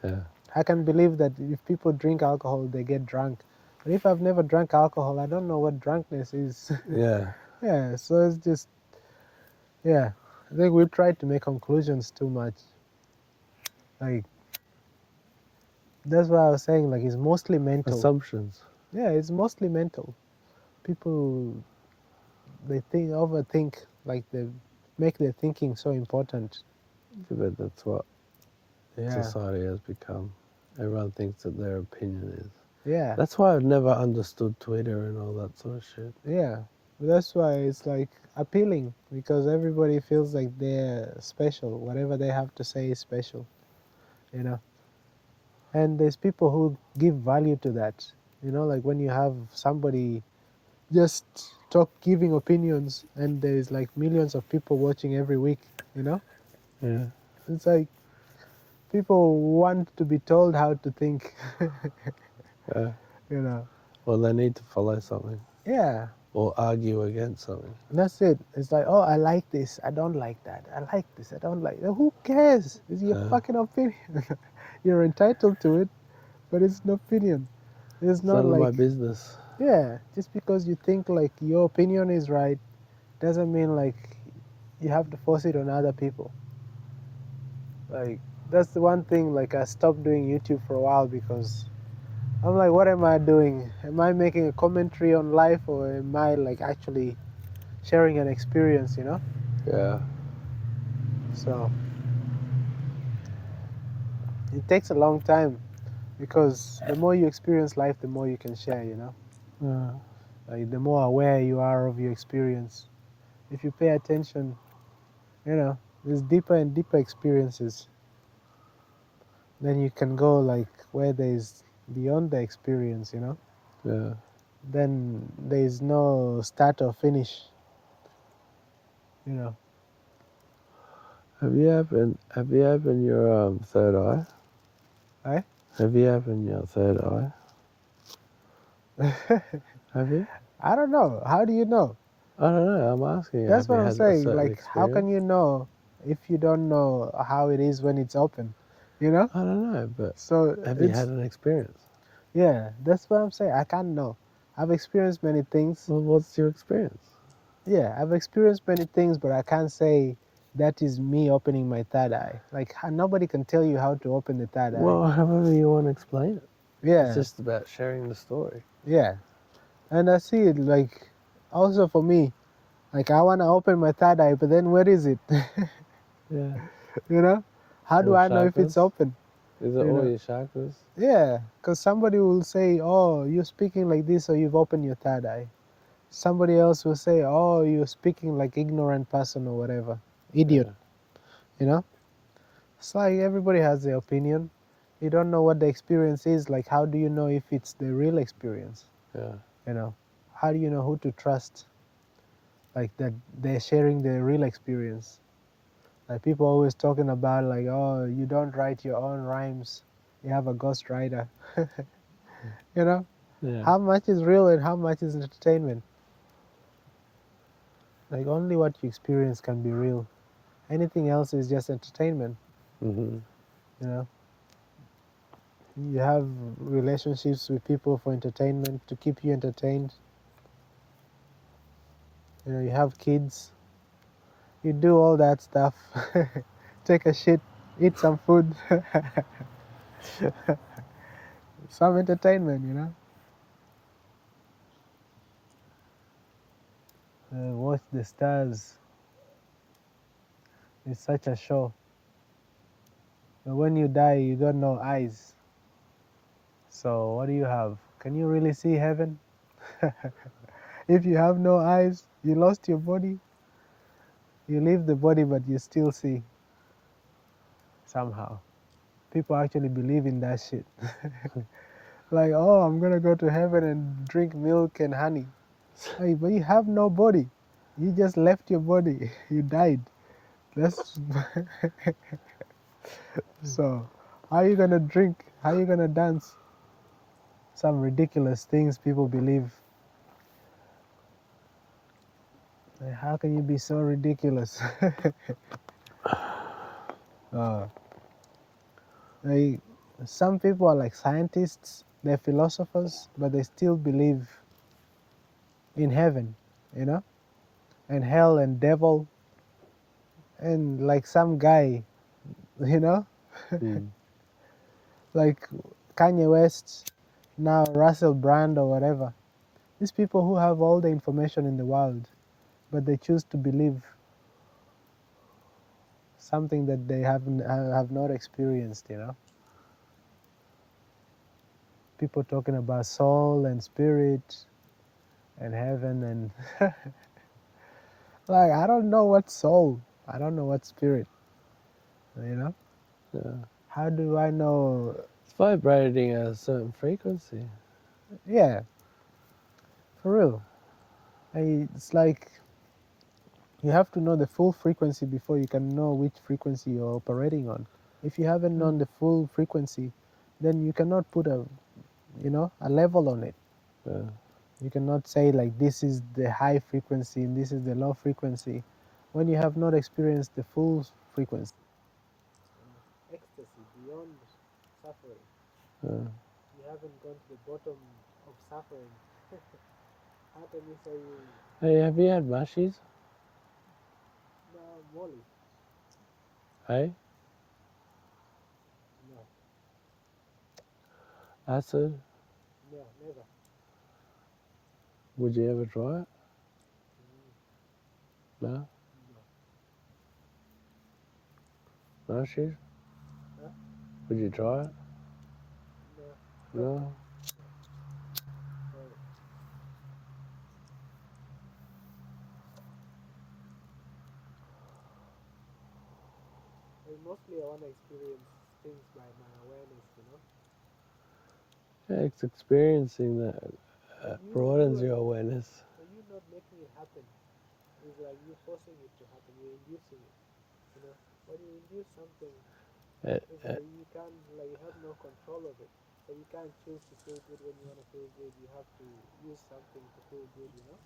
Yeah. I can believe that if people drink alcohol, they get drunk. But if I've never drank alcohol, I don't know what drunkenness is. Yeah. Yeah, so it's just, yeah. I think we try to make conclusions too much. Like, that's why I was saying, like, it's mostly mental. Assumptions. Yeah, it's mostly mental. People, they think, overthink, like, they make their thinking so important. But that's what Yeah, society has become. Everyone thinks that their opinion is. yeah, That's why I've never understood Twitter and all that sort of shit. yeah. That's why it's, like, appealing, because everybody feels like they're special. Whatever they have to say is special, you know? And there's people who give value to that. You know, like when you have somebody just giving opinions and there's like millions of people watching every week, you know? Yeah. It's like people want to be told how to think, Yeah. you know? Well, they need to follow something Yeah, or argue against something. that's it. It's like, oh, I like this, I don't like that. I like this, I don't like that. Who cares? It's your fucking opinion. You're entitled to it, but it's an opinion. It's It's not none of my like, business. yeah, just because you think like your opinion is right doesn't mean like you have to force it on other people. Like that's the one thing, like I stopped doing YouTube for a while because I'm like, what am I doing? Am I making a commentary on life or am I like actually sharing an experience, you know? Yeah. So it takes a long time because the more you experience life, the more you can share, you know? Yeah. Like the more aware you are of your experience. If you pay attention, you know, there's deeper and deeper experiences. Then you can go like where there's beyond the experience, you know? Yeah. Then there's no start or finish, you know. Have you opened your third eye? Right? Have you opened your third eye? Have you? I don't know. How do you know? I don't know. I'm asking you. That's Have what you I'm had a saying. certain Like, how can experience? you know if you don't know how it is when it's open? You know? I don't know, but So have you had it's, an experience? yeah, that's what I'm saying. I can't know. I've experienced many things. Well, what's your experience? Yeah, I've experienced many things, but I can't say that is me opening my third eye. Like, nobody can tell you how to open the third eye. Well, however you want to explain it. It's Yeah, just about sharing the story. yeah. And I see it like also for me, like I want to open my third eye, but then where is it? Yeah. You know? How do All I know if it's chakras? open? Is it You all know? your chakras? Yeah, because somebody will say, oh, you're speaking like this, so you've opened your third eye. Somebody else will say, oh, you're speaking like ignorant person or whatever. Idiot, Yeah. you know? It's like everybody has their opinion. You don't know what the experience is. Like, how do you know if it's the real experience? Yeah. You know? How do you know who to trust? Like that they're sharing their real experience. Like people always talking about like, oh, you don't write your own rhymes. You have a ghostwriter. You know? Yeah. How much is real and how much is entertainment? Like only what you experience can be real. Anything else is just entertainment, Mm-hmm. you know? You have relationships with people for entertainment, to keep you entertained. You know, you have kids. You do all that stuff take a shit, eat some food, some entertainment, you know. Watch the stars. It's such a show. But when you die, you got no eyes. So what do you have? Can you really see heaven? If you have no eyes, you lost your body. You leave the body, but you still see somehow. People actually believe in that shit. Like, oh, I'm gonna go to heaven and drink milk and honey. Hey, but you have no body. You just left your body. You died. That's so. How are you gonna drink? How are you gonna dance? Some ridiculous things people believe. Like, how can you be so ridiculous? uh, like, some people are like scientists, they're philosophers, but they still believe in heaven, you know, and hell and devil, and like some guy, you know, like Kanye West, now Russell Brand or whatever. These people who have all the information in the world, but they choose to believe something that they have not experienced, you know. People talking about soul and spirit and heaven and like, I don't know what soul, I don't know what spirit, you know. Yeah. How do I know? It's vibrating at a certain frequency. Yeah, for real. It's like you have to know the full frequency before you can know which frequency you're operating on. If you haven't known the full frequency, then you cannot put a, you know, a level on it. Yeah. You cannot say like this is the high frequency and this is the low frequency when you have not experienced the full frequency. Ecstasy beyond suffering. Yeah. You haven't gone to the bottom of suffering. How can you say you? Hey, have you had mushies? No, Molly. Hey? No, Acid? no, never. Would you ever try it? No? No. Mushies? Huh? Would you try it? No. No? Sorry. Mostly I want to experience things by my awareness, you know. Yeah, it's experiencing that But broadens your awareness. but you not making it happen. It's like you forcing it to happen. You're inducing it, you know. When you induce something, Uh, it's uh, like you can't, like you have no control of it. So you can't choose to feel good when you want to feel good. You have to use something to feel good, you know.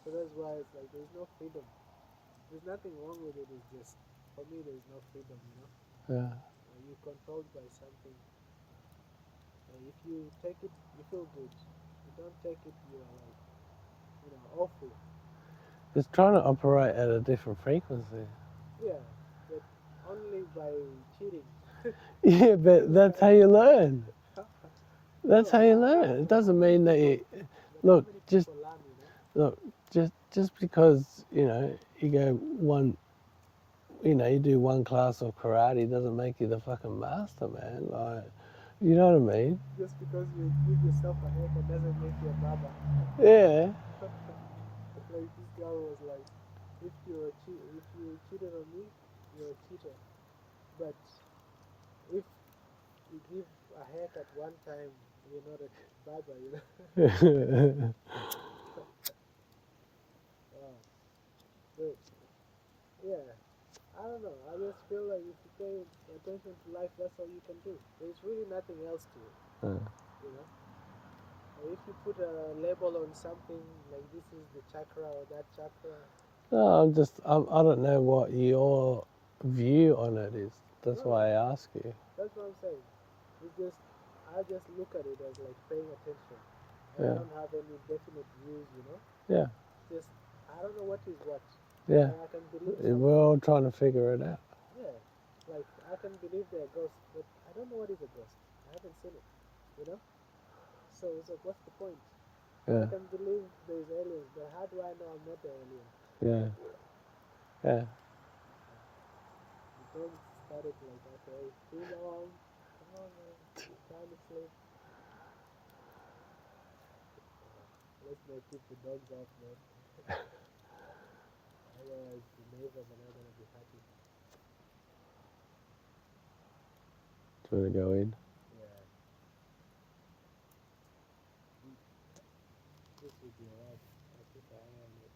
So that's why it's like there's no freedom. There's nothing wrong with it. It's just for me there's no freedom, you know. yeah. You're controlled by something. If you take it, you feel good. You don't take it, you are like, you know, awful. It's trying to operate at a different frequency. Yeah, but only by cheating. Yeah, but that's how you learn. That's No, how you learn. It but how doesn't many mean that people? you But how look. many Just people learn? You know? look. Just because you go one. You do one class of karate doesn't make you the fucking master, man. Like, you know what I mean? Just because you give yourself a haircut doesn't make you a barber. Yeah. Like this girl was like, if you cheated on me, you're a cheater. But if you give a haircut one time, you're not a barber. You know? uh, but yeah, I don't know. I just feel like if you pay attention to life, that's all you can do. There's really nothing else to it, you know. If you put a label on something like this is the chakra or that chakra, No, I don't know what your view on it is. That's no, why I ask you. that's what I'm saying. It's just I just look at it as like paying attention. I Yeah. don't have any definite views, you know. Yeah. Just I don't know what is what. Yeah. Like I can believe We're something. all trying to figure it out. Yeah. I can believe they're ghosts, but I don't know what is a ghost. I haven't seen it, you know. So it's like, what's the point? I Yeah, can believe there's aliens, but how do I know I'm not the alien? yeah, yeah. The dog started like, okay, too long. Come on, man. It's time to sleep. Let's not keep the dogs out, man. Otherwise, the neighbors are not gonna be happy. Do you want to go in? Yeah, this would be alright. I'll keep an eye on it.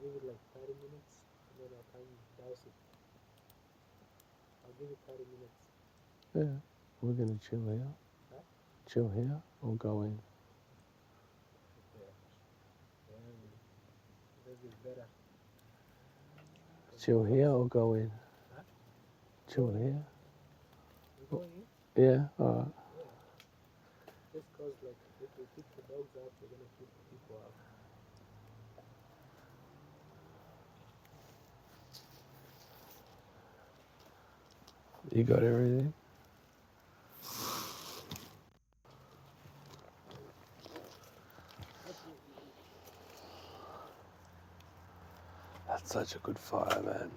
Give it like 30 minutes, and then I'll come douse it. I'll give it 30 minutes. Yeah. We're gonna chill here. Huh? Chill here or go in. Okay. Yeah, maybe it's better. Chill here or go in. Huh? Chill Go in. here. We're going in? Yeah. All right. Yeah. Just cause like if we keep the dogs out, we're gonna keep the people out. You got everything. That's such a good fire, man.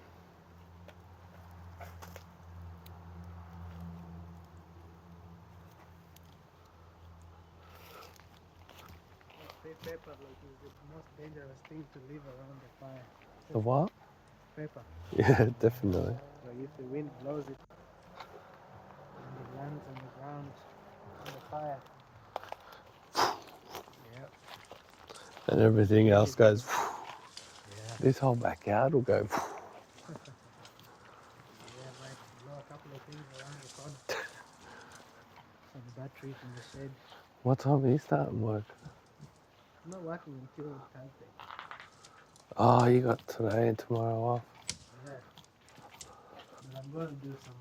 Paper like is the most dangerous thing to leave around the fire. The what? Paper. Yeah, definitely. Like if the wind blows it and it lands on the ground on the fire. Yep. And everything else goes. Yeah. This whole backyard will go. Yeah, might blow a couple of things around the corner. Some batteries in the shed. What time are you starting work? I'm not working until Thursday. Oh, you got today and tomorrow off. Yeah. But I'm going to do some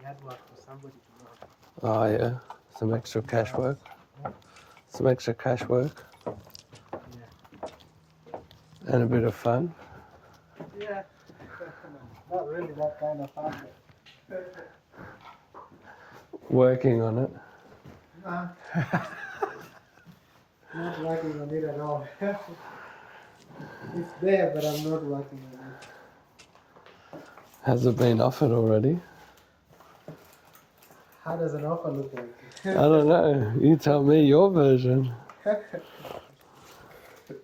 yard work for somebody tomorrow. Oh yeah, some extra cash work. Some extra cash work Yeah. and a bit of fun. Yeah. Not really that kind of fun. Working on it. Nah. Not working on it at all. It's there, but I'm not working on it. Has it been offered already? How does an offer look like? I don't know. You tell me your version. I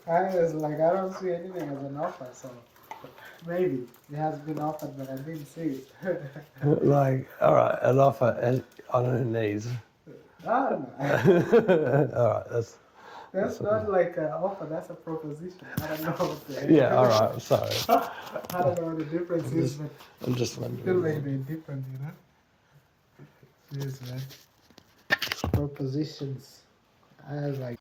was like, I don't see anything as an offer, so maybe it has been offered, but I didn't see it. Like, all right, an offer on her knees. Ah, no. All right, That's not like an offer, that's a proposition. I don't know what the yeah. All right, sorry. I don't know what the difference is, but I'm just still wondering. like they're different, you know? Yes, man. Propositions. I was like,